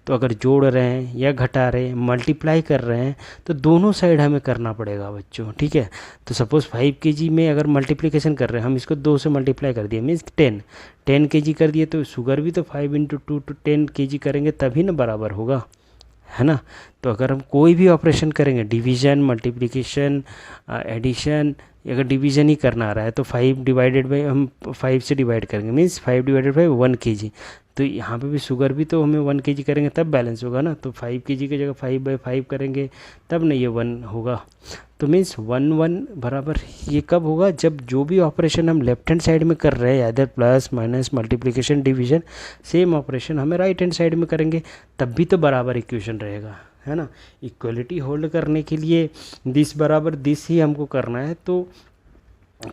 तो अगर जोड़ रहे हैं या घटा रहे हैं, मल्टीप्लाई कर रहे हैं, तो दोनों साइड हमें करना पड़ेगा बच्चों। ठीक है। तो सपोज़ 5 kg में अगर मल्टीप्लिकेशन कर रहे हैं, हम इसको 2 से मल्टीप्लाई कर दिए मीन्स 10 kg कर दिए, तो शुगर भी तो 5 × 2 तो 10 kg करेंगे तभी ना बराबर होगा, है ना। तो अगर हम कोई भी ऑपरेशन करेंगे, डिवीज़न, मल्टीप्लिकेशन, एडिशन, अगर डिवीज़न ही करना आ रहा है तो 5 डिवाइडेड बाई, हम 5 से डिवाइड करेंगे मीन्स 5 डिवाइडेड बाई 1 kg। तो यहाँ पे भी शुगर भी तो हमें 1 kg करेंगे तब बैलेंस होगा ना। तो 5 kg की जगह 5/5 करेंगे तब ना ये 1 होगा। तो मीन्स 1 बराबर ये कब होगा, जब जो भी ऑपरेशन हम लेफ्ट हैंड साइड में कर रहे हैं, इधर plus minus multiplication division, same operation हमें राइट हैंड साइड में करेंगे तब भी तो बराबर इक्वेशन रहेगा, है ना। इक्वलिटी होल्ड करने के लिए दिस बराबर दिस ही हमको करना है। तो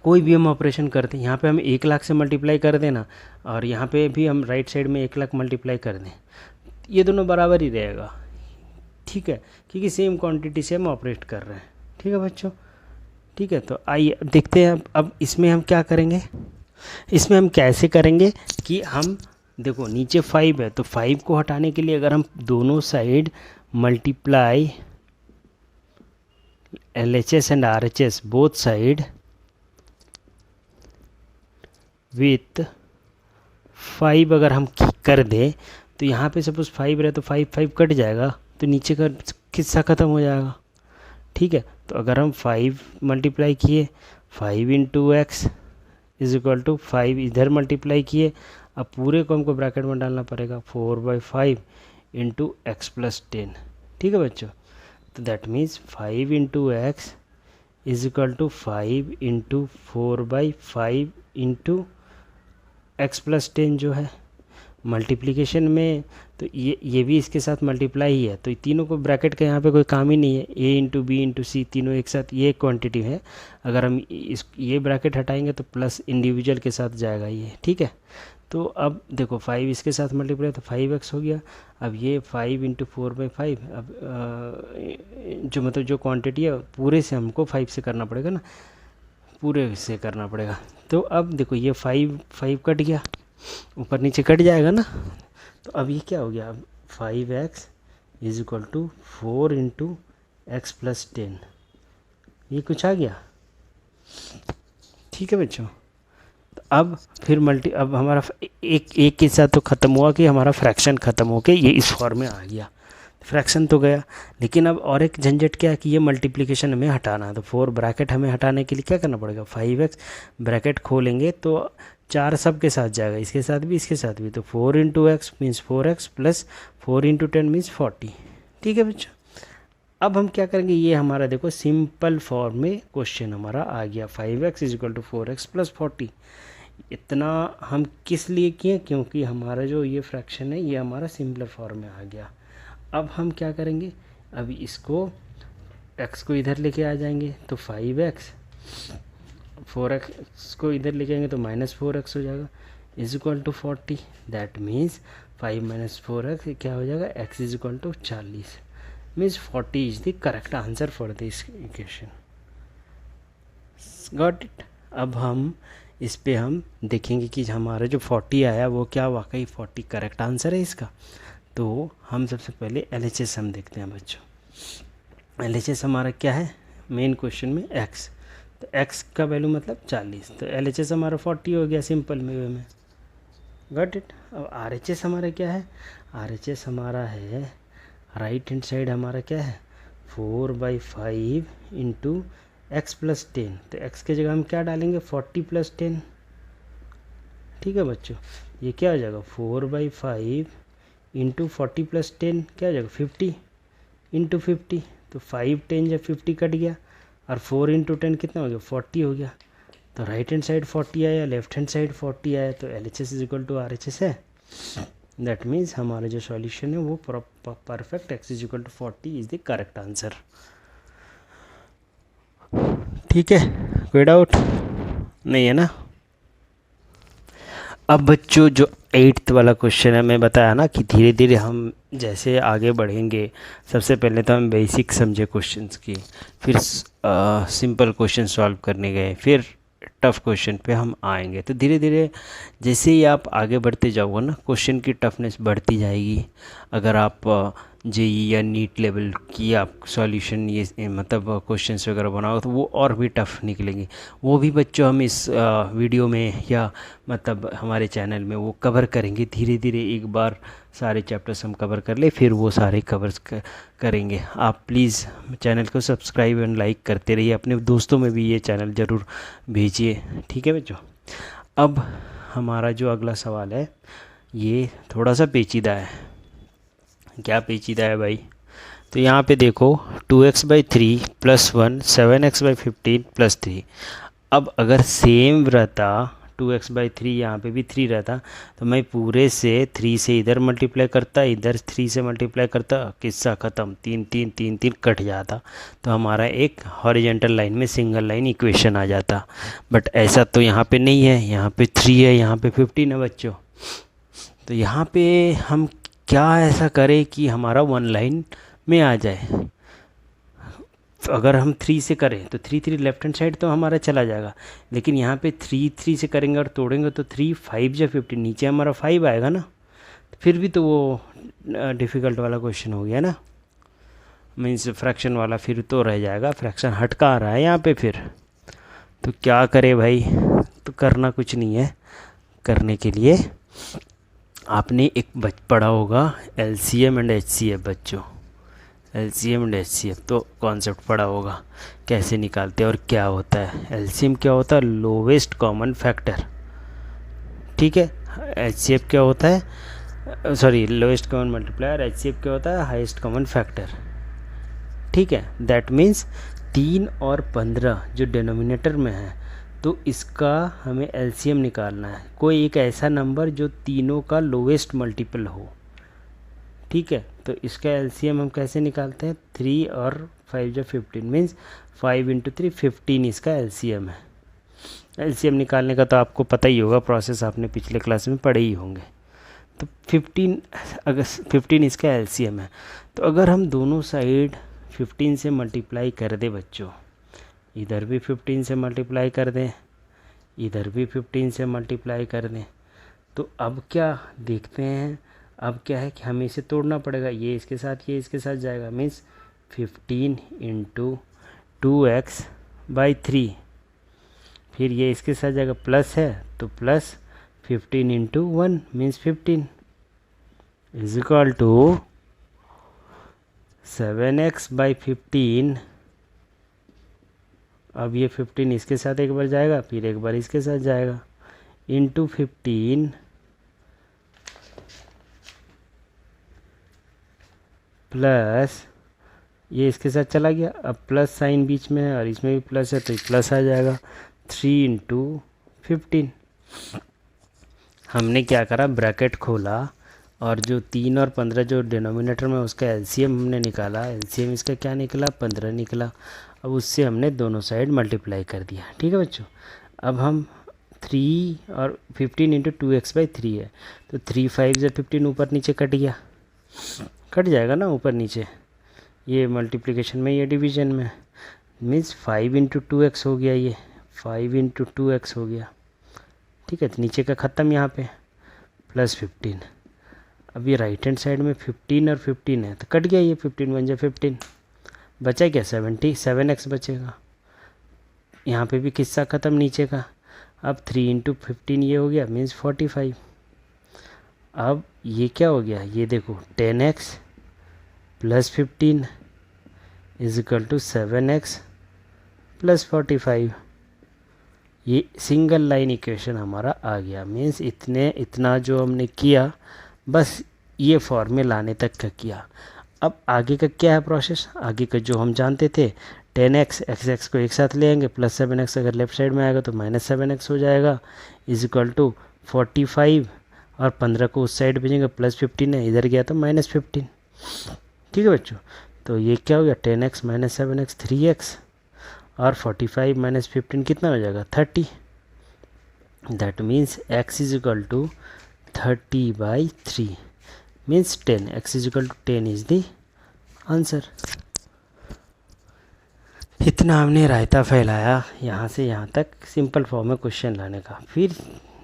कोई भी हम ऑपरेशन करते हैं, यहाँ पे हम 1 लाख से मल्टीप्लाई कर देना और यहाँ पे भी हम राइट साइड में 1 लाख मल्टीप्लाई कर दें, ये दोनों बराबर ही रहेगा। ठीक है, क्योंकि सेम क्वांटिटी से हम ऑपरेट कर रहे हैं। ठीक है बच्चों। ठीक है। तो आइए देखते हैं अब इसमें हम क्या करेंगे। इसमें हम कैसे करेंगे कि हम देखो नीचे 5 है तो 5 को हटाने के लिए अगर हम दोनों side multiply LHS and RHS both side with 5 अगर हम कर दें, तो यहाँ पे सपोज 5 रहे तो 5 कट जाएगा तो नीचे का किस्सा ख़त्म हो जाएगा। ठीक है। तो अगर हम 5 मल्टीप्लाई किए, 5 × x इज इक्वल टू 5 इधर मल्टीप्लाई किए, अब पूरे को हमको ब्रैकेट में डालना पड़ेगा 4/5 × x + 10। ठीक है बच्चों। तो that means 5 × x is equal to 5 × 4/5 × x + 10 जो है मल्टीप्लिकेशन में, तो ये भी इसके साथ मल्टीप्लाई ही है। तो तीनों को ब्रैकेट का यहाँ पे कोई काम ही नहीं है, a × b × c तीनों एक साथ, ये क्वांटिटी है। अगर हम ये ब्रैकेट हटाएंगे तो प्लस इंडिविजुअल के साथ जाएगा ये। ठीक है। तो अब देखो 5 इसके साथ मल्टीप्लाई तो 5x हो गया। अब ये 5 × 4/5, अब जो मतलब जो क्वांटिटी है पूरे से हमको 5 से करना पड़ेगा ना, पूरे से करना पड़ेगा। तो अब देखो ये 5 कट गया, ऊपर नीचे कट जाएगा ना। तो अब ये क्या हो गया, अब 5x is equal to 4 × x + 10, ये कुछ आ गया। ठीक है बच्चों। तो अब फिर अब हमारा एक के साथ तो ख़त्म हुआ कि हमारा फ्रैक्शन ख़त्म होके ये इस फॉर्म में आ गया, फ्रैक्शन तो गया। लेकिन अब और एक झंझट क्या है कि ये मल्टीप्लिकेशन हमें हटाना है। तो 4 ब्रैकेट हमें हटाने के लिए क्या करना पड़ेगा, 5x ब्रैकेट खोलेंगे तो 4 सब के साथ जाएगा, इसके साथ भी इसके साथ भी। तो 4 × x मीन्स 4x + 4 × 10 मीन्स 40। ठीक है बच्चों। अब हम क्या करेंगे, ये हमारा देखो सिंपल फॉर्म में क्वेश्चन हमारा आ गया, 5x = 4x + 40। इतना हम किस लिए किए, क्योंकि हमारा जो ये फ्रैक्शन है ये हमारा सिंपल फॉर्म में आ गया। अब हम क्या करेंगे, अभी इसको x को इधर लेके आ जाएंगे तो 5x, 4x को इधर लेके आएंगे तो -4x हो जाएगा is equal to 40। That means 5 - 4x क्या हो जाएगा, x is equal to 40 means 40 is the correct answer for this equation. Got it. अब हम इस पे हम देखेंगे कि हमारा जो 40 आया वो क्या वाकई 40 करेक्ट आंसर है इसका। तो हम सबसे पहले LHS हम देखते हैं बच्चों। LHS हमारा क्या है मेन क्वेश्चन में, x। तो x का वैल्यू मतलब 40, तो LHS हमारा 40 हो गया सिंपल वे में। Got it. अब RHS हमारा क्या है, RHS हमारा है राइट हैंड साइड हमारा क्या है 4/5 इंटू एक्स प्लस 10, तो एक्स की जगह हम क्या डालेंगे 40 + 10। ठीक है बच्चों, ये क्या हो जाएगा 4/5 इंटू 40 + 10 क्या हो जाएगा 50 इंटू 50, तो 5 10 जब 50 कट गया, और 4 इंटू 10 कितना हो गया 40 हो गया। तो राइट हैंड साइड 40 आया, लेफ्ट हैंड साइड 40 आया, तो LHS = RHS है। दैट मीन्स हमारा जो सॉल्यूशन है वो perfect, x = 40 is the correct answer. ठीक है, कोई डाउट नहीं है ना। अब बच्चों जो 8th वाला क्वेश्चन है, मैं बताया ना कि धीरे धीरे हम जैसे आगे बढ़ेंगे, सबसे पहले तो हम बेसिक समझे क्वेश्चंस की, फिर सिंपल क्वेश्चन सॉल्व करने गए, फिर टफ़ क्वेश्चन पे हम आएंगे। तो धीरे धीरे जैसे ही आप आगे बढ़ते जाओगे ना, क्वेश्चन की टफनेस बढ़ती जाएगी। अगर आप JEE या नीट लेवल की आप सॉल्यूशन ये मतलब क्वेश्चंस वगैरह बनाओ तो वो और भी टफ़ निकलेंगे। वो भी बच्चों हम इस वीडियो में या मतलब हमारे चैनल में वो कवर करेंगे। धीरे धीरे एक बार सारे चैप्टर्स हम कवर कर ले, फिर वो सारे कवर्स करेंगे। आप प्लीज़ चैनल को सब्सक्राइब एंड लाइक करते रहिए, अपने दोस्तों में भी ये चैनल ज़रूर भेजिए। ठीक है बच्चों, अब हमारा जो अगला सवाल है ये थोड़ा सा पेचीदा है। क्या पेचीदा है भाई, तो यहाँ पे देखो 2x/3 + 1 7x/15 + 3। अब अगर सेम रहता 2x/3 यहाँ पे भी 3 रहता, तो मैं पूरे से 3 से इधर मल्टीप्लाई करता, इधर 3 से मल्टीप्लाई करता, किस्सा ख़त्म, 3 3 3 3 कट जाता, तो हमारा एक हॉरिजेंटल लाइन में सिंगल लाइन इक्वेशन आ जाता। बट ऐसा तो यहाँ पे नहीं है, यहाँ पे 3 है, यहाँ पे 15 है बच्चों। तो यहाँ पे हम क्या ऐसा करें कि हमारा वन लाइन में आ जाए। अगर हम 3 से करें तो 3 3 लेफ्ट हैंड साइड तो हमारा चला जाएगा, लेकिन यहाँ पे 3 3 से करेंगे और तोड़ेंगे तो 3 5 या 15, नीचे हमारा 5 आएगा ना। फिर भी तो वो डिफ़िकल्ट वाला क्वेश्चन हो गया ना, मीन्स फ्रैक्शन वाला, फिर तो रह जाएगा, फ्रैक्शन हटका आ रहा है यहाँ पे। फिर तो क्या करे भाई, तो करना कुछ नहीं है। करने के लिए आपने एक पढ़ा होगा LCM एंड HCF बच्चों, LCM एंड HCF तो कॉन्सेप्ट पढ़ा होगा कैसे निकालते हैं और क्या होता है। LCM क्या होता है, लोवेस्ट कॉमन फैक्टर। ठीक है, HCF क्या होता है, sorry lowest common multiplier, HCF क्या होता है, हाईएस्ट कॉमन फैक्टर। ठीक है, दैट मीन्स 3 और 15 जो डिनोमिनेटर में है, तो इसका हमें LCM निकालना है। कोई एक ऐसा नंबर जो तीनों का लोवेस्ट मल्टीपल हो। ठीक है, तो इसका LCM हम कैसे निकालते हैं, 3 और 5 जो 15, मीन्स 5 × 3 15 इसका LCM है। LCM निकालने का तो आपको पता ही होगा, प्रोसेस आपने पिछले क्लास में पढ़े ही होंगे। तो 15, अगर 15 इसका LCM है, तो अगर हम दोनों साइड 15 से मल्टीप्लाई कर दें बच्चों, इधर भी 15 से मल्टीप्लाई कर दें, इधर भी 15 से मल्टीप्लाई कर दें, तो अब क्या देखते हैं, अब क्या है कि हमें इसे तोड़ना पड़ेगा। ये इसके साथ, ये इसके साथ जाएगा, मीन्स 15 × 2x/3, फिर ये इसके साथ जाएगा, प्लस है तो प्लस 15 × 1 मीन्स 15 = 7x/15। अब ये 15 इसके साथ एक बार जाएगा, फिर एक बार इसके साथ जाएगा, इंटू 15 प्लस ये इसके साथ चला गया, अब प्लस साइन बीच में है और इसमें भी प्लस है तो प्लस आ जाएगा, 3 × 15। हमने क्या करा, ब्रैकेट खोला और जो 3 और 15 जो डिनोमिनेटर में उसका LCM हमने निकाला। LCM इसका क्या निकला, 15 निकला। अब उससे हमने दोनों साइड मल्टीप्लाई कर दिया। ठीक है बच्चों, अब हम 3 और 15 × 2x/3 है, तो 3 5 से 15 ऊपर नीचे कट गया, कट जाएगा ना ऊपर नीचे, ये मल्टीप्लिकेशन में, ये डिवीज़न में, मीन्स 5 × 2x हो गया, ये 5 × 2x हो गया। ठीक है, तो नीचे का ख़त्म, यहाँ पे प्लस 15। अब ये राइट हैंड साइड में 15 और 15 है, तो कट गया, ये 15 बन जाए 15, बचा क्या 7x बचेगा। यहाँ पे भी किस्सा ख़त्म नीचे का। अब 3 × 15 ये हो गया, मीन्स 45। अब ये क्या हो गया, ये देखो 10x + 15 is equal to 7x plus 45। ये सिंगल लाइन इक्वेशन हमारा आ गया। मीन्स इतना जो हमने किया बस ये फॉर्म में लाने तक का किया। अब आगे का क्या है प्रोसेस? आगे का जो हम जानते थे 10x x को एक साथ ले आएंगे, प्लस 7x अगर लेफ्ट साइड में आएगा तो माइनस 7x हो जाएगा, इज इक्वल टू 45 और 15 को उस साइड भेजेंगे, प्लस 15 है, इधर गया तो माइनस 15। ठीक है बच्चों, तो ये क्या हो गया 10x माइनस 7x 3x और 45 माइनस 15 कितना हो जाएगा 30। That means x is equal to 30/3 means 10। x is equal to 10 is the answer. इतना हमने रायता फैलाया यहाँ से यहाँ तक सिंपल फॉर्म में क्वेश्चन लाने का। फिर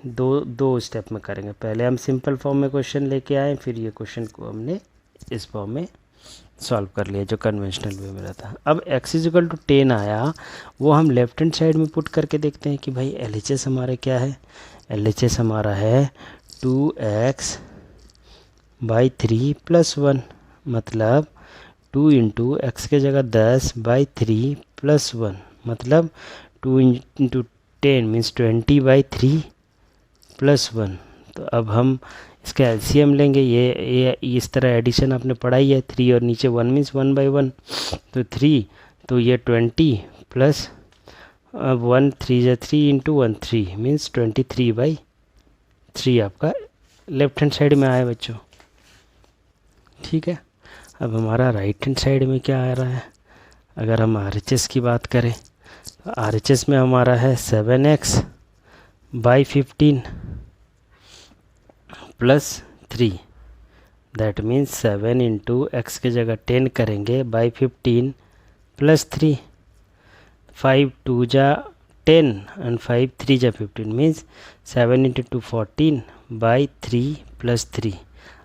दो स्टेप में करेंगे। पहले हम सिंपल फॉर्म में क्वेश्चन लेके आए, फिर ये क्वेश्चन को हमने इस फॉर्म में सॉल्व कर लिया जो कन्वेंशनल वे में रहता। अब x इज इक्वल टू 10 आया, वो हम लेफ्ट हैंड साइड में पुट करके देखते हैं कि भाई LHS हमारा क्या है। LHS हमारा है 2x/3 + 1, मतलब 2 इंटू एक्स के जगह 10/3 + 1, मतलब 2 इंटू 10 मीन्स 20/3 + 1। तो अब हम इसका एलसीएम लेंगे। ये इस तरह एडिशन आपने पढ़ाई है, 3 और नीचे 1 मीन्स 1/1, तो 3, तो ये 20 प्लस 1 3 × 3 इंटू 1 3 मीन्स 23/3 आपका लेफ्ट हैंड साइड में आया बच्चों। ठीक है, अब हमारा राइट हैंड साइड में क्या आ रहा है? अगर हम RHS की बात करें तो RHS में हमारा है 7x/15 + 3, that means 7 into x के जगह 10 करेंगे /15 + 3, 5 2 × 10 and 5 3 × 15 मीन्स 7 इंटू 2 14/3 + 3।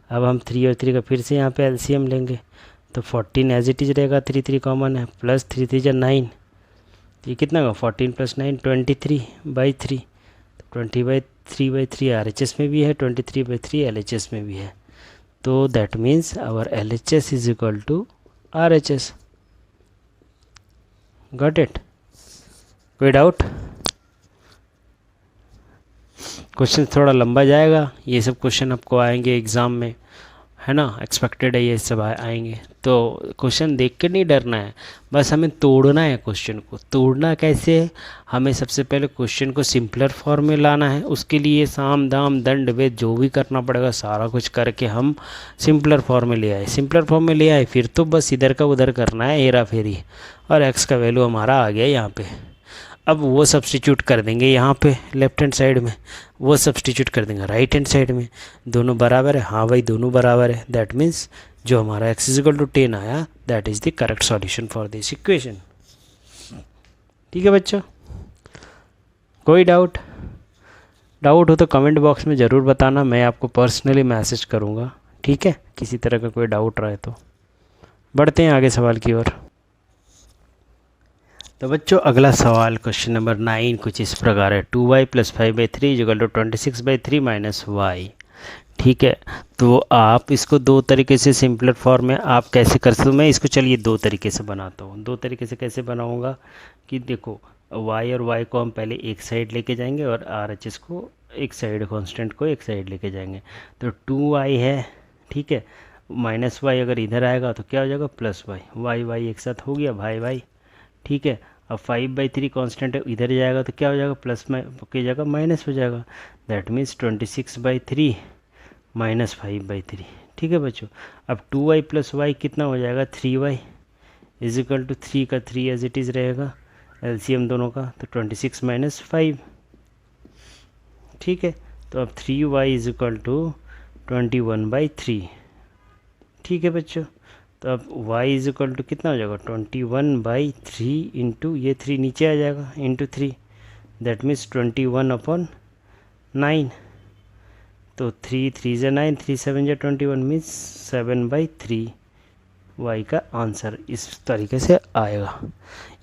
अब हम 3 और 3 का फिर से यहाँ पे एलसीएम लेंगे, तो 14 एज इट इज रहेगा, 3 3 कॉमन है, प्लस 3 3 × 9, ये कितना होगा 14 + 9 23/3, 20/3/3 RHS में भी है, 23/3 LHS में भी है। तो that means our LHS is equal to RHS। Got it? कोई डाउट? क्वेश्चन थोड़ा लंबा जाएगा, ये सब क्वेश्चन आपको आएंगे एग्ज़ाम में, है ना, एक्सपेक्टेड है ये सब आएंगे। तो क्वेश्चन देख के नहीं डरना है, बस हमें तोड़ना है क्वेश्चन को। तोड़ना कैसे है? हमें सबसे पहले क्वेश्चन को सिंपलर फॉर्म में लाना है। उसके लिए साम दाम दंड भेद जो भी करना पड़ेगा सारा कुछ करके हम सिंपलर फॉर्म में ले आए। सिंपलर फॉर्म में ले आए, फिर तो बस इधर का उधर करना है, हेरा फेरी, और एक्स का वैल्यू हमारा आ गया यहाँ पे। अब वो सब्स्टिट्यूट कर देंगे यहाँ पे लेफ्ट हैंड साइड में, वो सब्स्टिट्यूट कर देंगे राइट हैंड साइड में। दोनों बराबर है? हाँ भाई दोनों बराबर है। दैट मीन्स जो हमारा x इज इक्वल टू 10 आया, that is the correct solution for this equation. ठीक है बच्चों, कोई डाउट हो तो कमेंट बॉक्स में ज़रूर बताना, मैं आपको पर्सनली मैसेज करूँगा। ठीक है, किसी तरह का कोई डाउट रहे तो। बढ़ते हैं आगे सवाल की ओर। तो बच्चों अगला सवाल क्वेश्चन नंबर 9 कुछ इस प्रकार है, 2y + 5/3 = 26/3 - y। ठीक है, तो आप इसको दो तरीके से सिंपलर फॉर्म में आप कैसे कर सकते हो? मैं इसको चलिए दो तरीके से बनाता हूँ। दो तरीके से कैसे बनाऊँगा कि देखो y और y को हम पहले एक साइड लेके जाएंगे और RHS को एक साइड, कांस्टेंट को एक साइड लेके जाएंगे। तो 2y है, ठीक है, -y अगर इधर आएगा तो क्या हो जाएगा +y, y एक साथ हो गया, भाई। ठीक है, अब 5/3 कांस्टेंट है, इधर जाएगा तो क्या हो जाएगा प्लस में की जगह माइनस हो जाएगा। That means 26/3 - 5/3। ठीक है बच्चों, अब 2y + y कितना हो जाएगा 3y इज इक्वल टू 3 का 3 एज इट इज़ रहेगा, एलसीएम दोनों का, तो 26 - 5। ठीक है, तो अब 3y इज इक्वल टू 21/3। ठीक है बच्चों, तो अब y इज इक्वल टू कितना हो जाएगा 21/3 इंटू ये 3 नीचे आ जाएगा इंटू 3, दैट मीन्स 21/9। तो 3 3 × 9, 3 7 × 21 मीन्स 7/3 y का आंसर इस तरीके से आएगा।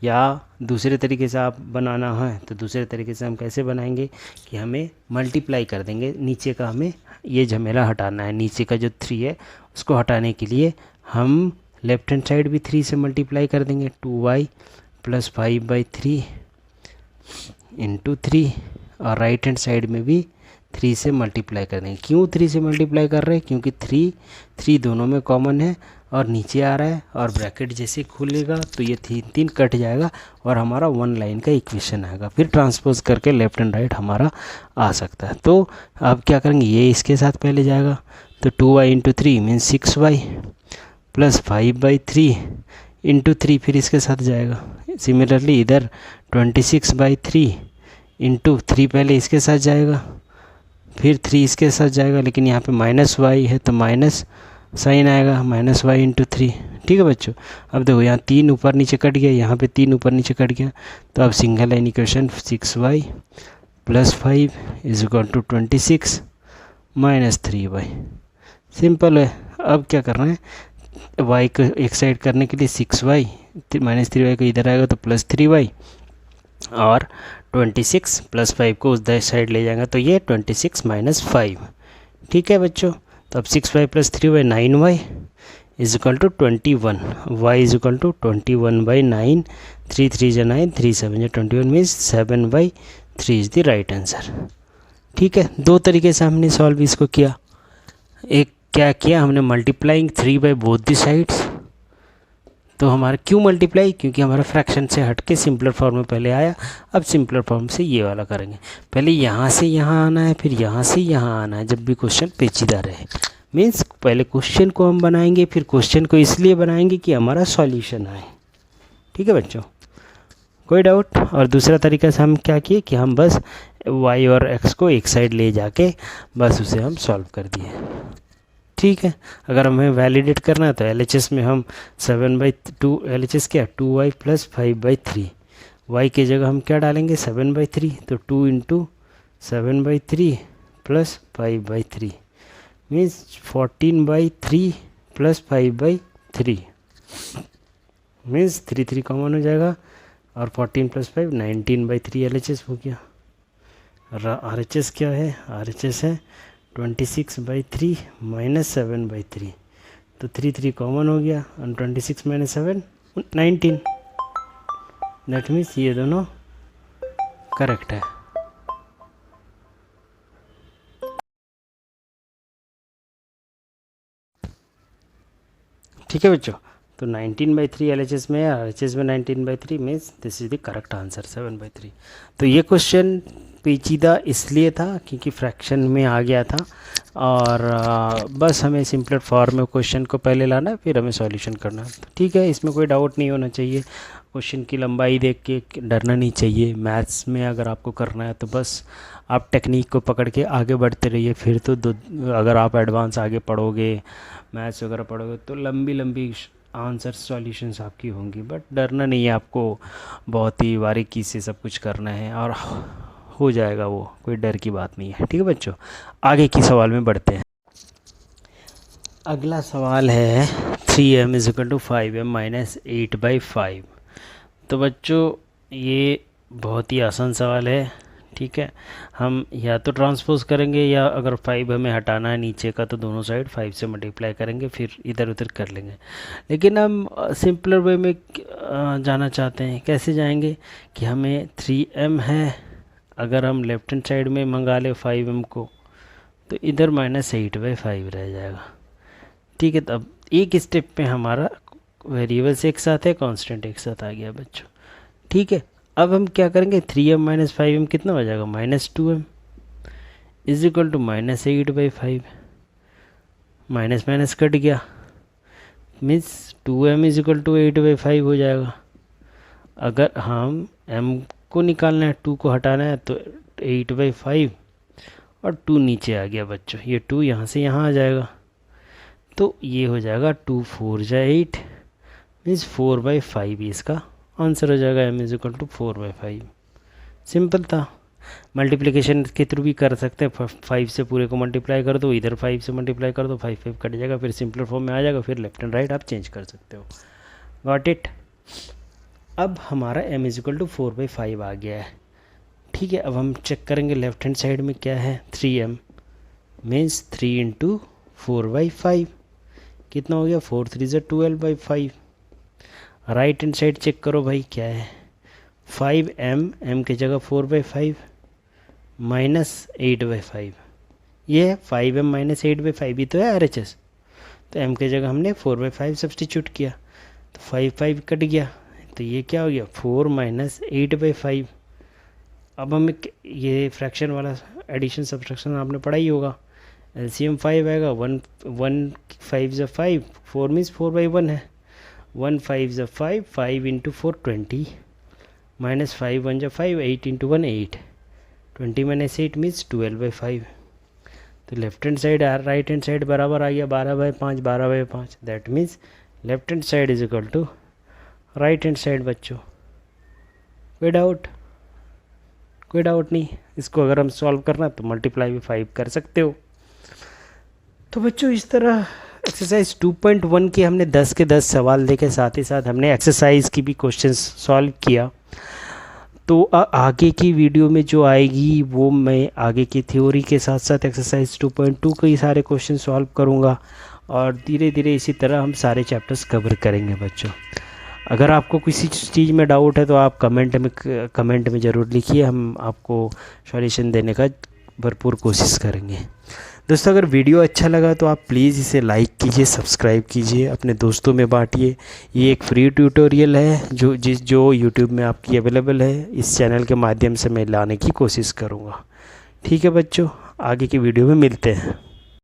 या दूसरे तरीके से आप बनाना है तो दूसरे तरीके से हम कैसे बनाएंगे कि हमें मल्टीप्लाई कर देंगे, नीचे का हमें ये झमेला हटाना है, नीचे का जो 3 है उसको हटाने के लिए हम लेफ्ट हैंड साइड भी 3 से मल्टीप्लाई कर देंगे, 2y प्लस 5/3 इंटू 3, और राइट हैंड साइड में भी 3 से मल्टीप्लाई कर देंगे। क्यों 3 से मल्टीप्लाई कर रहे हैं? क्योंकि 3 दोनों में कॉमन है और नीचे आ रहा है, और ब्रैकेट जैसे खुलेगा तो ये 3 कट जाएगा और हमारा 1 लाइन का इक्वेशन आएगा। फिर ट्रांसपोज करके लेफ्ट एंड राइट हमारा आ सकता है। तो अब क्या करेंगे, ये इसके साथ पहले जाएगा, तो 2y into 3 means 6y plus 5/3 into 3 फिर इसके साथ जाएगा। सिमिलरली इधर 26/3 इंटू 3 पहले इसके साथ जाएगा, फिर 3 इसके साथ जाएगा, लेकिन यहाँ पे माइनस वाई है तो माइनस साइन आएगा, माइनस वाई इंटू 3। ठीक है बच्चों, अब देखो यहाँ 3 ऊपर नीचे कट गया, यहाँ पे 3 ऊपर नीचे कट गया, तो अब single line equation 6y plus 5 is equal to 26 minus 3y। Simple है। अब क्या करना है, y को एक साइड करने के लिए 6y माइनस 3y को इधर आएगा तो प्लस 3y, और 26 प्लस 5 को उस साइड ले जाएंगे तो ये 26 माइनस 5। ठीक है बच्चों, तो अब 6y plus 3y 9y is equal to 21, y is equal to 21/9, 3 3 जा 9, 3 7 जा 21 means 7/3 is the right answer. ठीक है, दो तरीके से हमने सॉल्व इसको किया। एक क्या किया हमने, multiplying 3 by both the sides. तो हमारा क्यों मल्टीप्लाई, क्योंकि हमारा फ्रैक्शन से हट के सिंपलर फॉर्म में पहले आया, अब सिंपलर फॉर्म से ये वाला करेंगे। पहले यहाँ से यहाँ आना है, फिर यहाँ से यहाँ आना है, जब भी क्वेश्चन पेचीदा रहे। मीन्स पहले क्वेश्चन को हम बनाएंगे, फिर क्वेश्चन को इसलिए बनाएंगे कि हमारा सॉल्यूशन आए। ठीक है बच्चों, कोई डाउट? और दूसरा तरीका से हम क्या किए कि हम बस y और x को एक साइड ले जाके बस उसे हम सॉल्व कर दिए। ठीक है, अगर हमें वैलिडेट करना है तो LHS में हम 7/2, LHS क्या 2y प्लस 5/3, y की जगह हम क्या डालेंगे 7/3, तो 2 into 7/3 plus 5/3 means 14/3 plus 5/3 means 3 3 common हो जाएगा, और 14 प्लस 5 19/3 LHS हो गया। RHS क्या है, RHS है 26/3 माइनस 7/3, तो 3 3 कॉमन हो गया, और 26 माइनस 7 19, दैट मीन्स ये दोनों करेक्ट है। ठीक है बच्चों, तो 19/3 LHS में है, RHS में 19/3 means this is the correct answer 7/3। तो ये क्वेश्चन पेचीदा इसलिए था क्योंकि फ्रैक्शन में आ गया था, और बस हमें सिंपलर फॉर्म में क्वेश्चन को पहले लाना है, फिर हमें सॉल्यूशन करना है। तो ठीक है, इसमें कोई डाउट नहीं होना चाहिए। क्वेश्चन की लंबाई देख के डरना नहीं चाहिए। मैथ्स में अगर आपको करना है तो बस आप टेक्निक को पकड़ के आगे बढ़ते रहिए। फिर तो अगर आप एडवांस आगे पढ़ोगे, मैथ्स वगैरह पढ़ोगे, तो लंबी लंबी आंसर सॉल्यूशंस आपकी होंगी। बट डरना नहीं है आपको, बहुत ही बारीकी से सब कुछ करना है और हो जाएगा, वो कोई डर की बात नहीं है। ठीक है बच्चों, आगे की सवाल में बढ़ते हैं। अगला सवाल है 3m is equal to 5m minus 8/5। तो बच्चों ये बहुत ही आसान सवाल है। ठीक है, हम या तो ट्रांसपोज करेंगे, या अगर 5 हमें हटाना है नीचे का तो दोनों साइड 5 से मल्टीप्लाई करेंगे, फिर इधर उधर कर लेंगे। लेकिन हम सिंपलर वे में जाना चाहते हैं। कैसे जाएंगे कि हमें 3m है, अगर हम लेफ्ट हैंड साइड में मंगा ले 5m को, तो इधर माइनस 8/5 रह जाएगा। ठीक है, तो अब एक स्टेप पे हमारा वेरिएबल्स एक साथ है, कांस्टेंट एक साथ आ गया बच्चों। ठीक है, अब हम क्या करेंगे, 3m माइनस 5m कितना हो जाएगा, -2m is equal to minus 8/5। Minus minus cut गया, means 2m is equal to 8/5 हो जाएगा। अगर हम m को निकालना है, 2 को हटाना है, तो 8/5 और 2 नीचे आ गया बच्चों। ये 2 यहाँ से यहाँ आ जाएगा, तो ये हो जाएगा 2 4 जा 8 मीन्स 4/5 इसका आंसर हो जाएगा। m is equal to 4/5। Simple था। मल्टीप्लिकेशन के थ्रू भी कर सकते हैं, 5 से पूरे को मल्टीप्लाई कर दो, इधर 5 से मल्टीप्लाई कर दो, 5 5 कट जाएगा, फिर सिंपलर फॉर्म में आ जाएगा, फिर लेफ्ट एंड राइट आप चेंज कर सकते हो। Got it. अब हमारा m इज इक्वल टू 4/5 आ गया है। ठीक है, अब हम चेक करेंगे लेफ्ट हैंड साइड में क्या है, 3m मीन्स 3 इंटू 4/5 कितना हो गया 4 3 ज़ा 12/5। राइट हैंड साइड चेक करो भाई क्या है 5m, m की जगह 4/5 माइनस 8/5, ये है 5m माइनस 8/5 ही तो है RHS। तो m की जगह हमने 4/5 सब्सटीट्यूट किया तो 5 कट गया, तो ये क्या हो गया 4 माइनस 8/5। अब हमें ये फ्रैक्शन वाला एडिशन सब्ट्रैक्शन आपने पढ़ा ही होगा, LCM 5 आएगा, 1 5 ज़ा 5, 4 मीन्स 4/1 है, 1 5 ज़ा 5, 5 इंटू 4 20, माइनस 5 1 ज़ा 5, 8 इंटू 1 8, 20 माइनस 8 मीन्स 12/5। तो लेफ्ट हैंड साइड और राइट हैंड साइड बराबर आ गया 12/5 12/5, that means left hand side is equal to right hand side. बच्चों कोई डाउट? कोई डाउट नहीं। इसको अगर हम सॉल्व करना तो मल्टीप्लाई भी 5 कर सकते हो। तो बच्चों इस तरह एक्सरसाइज 2.1 के हमने 10 के 10 सवाल देखे, साथ ही साथ हमने एक्सरसाइज की भी क्वेश्चंस सॉल्व किया। तो आगे की वीडियो में जो आएगी वो मैं आगे की थ्योरी के साथ साथ एक्सरसाइज 2.2 के ही सारे क्वेश्चन सॉल्व करूँगा और धीरे धीरे इसी तरह हम सारे चैप्टर्स कवर करेंगे। बच्चों अगर आपको किसी चीज़ में डाउट है तो आप कमेंट में ज़रूर लिखिए, हम आपको सॉल्यूशन देने का भरपूर कोशिश करेंगे। दोस्तों अगर वीडियो अच्छा लगा तो आप प्लीज़ इसे लाइक कीजिए, सब्सक्राइब कीजिए, अपने दोस्तों में बांटिए। ये एक फ्री ट्यूटोरियल है जो यूट्यूब में आपकी अवेलेबल है, इस चैनल के माध्यम से मैं लाने की कोशिश करूँगा। ठीक है बच्चों, आगे की वीडियो में मिलते हैं।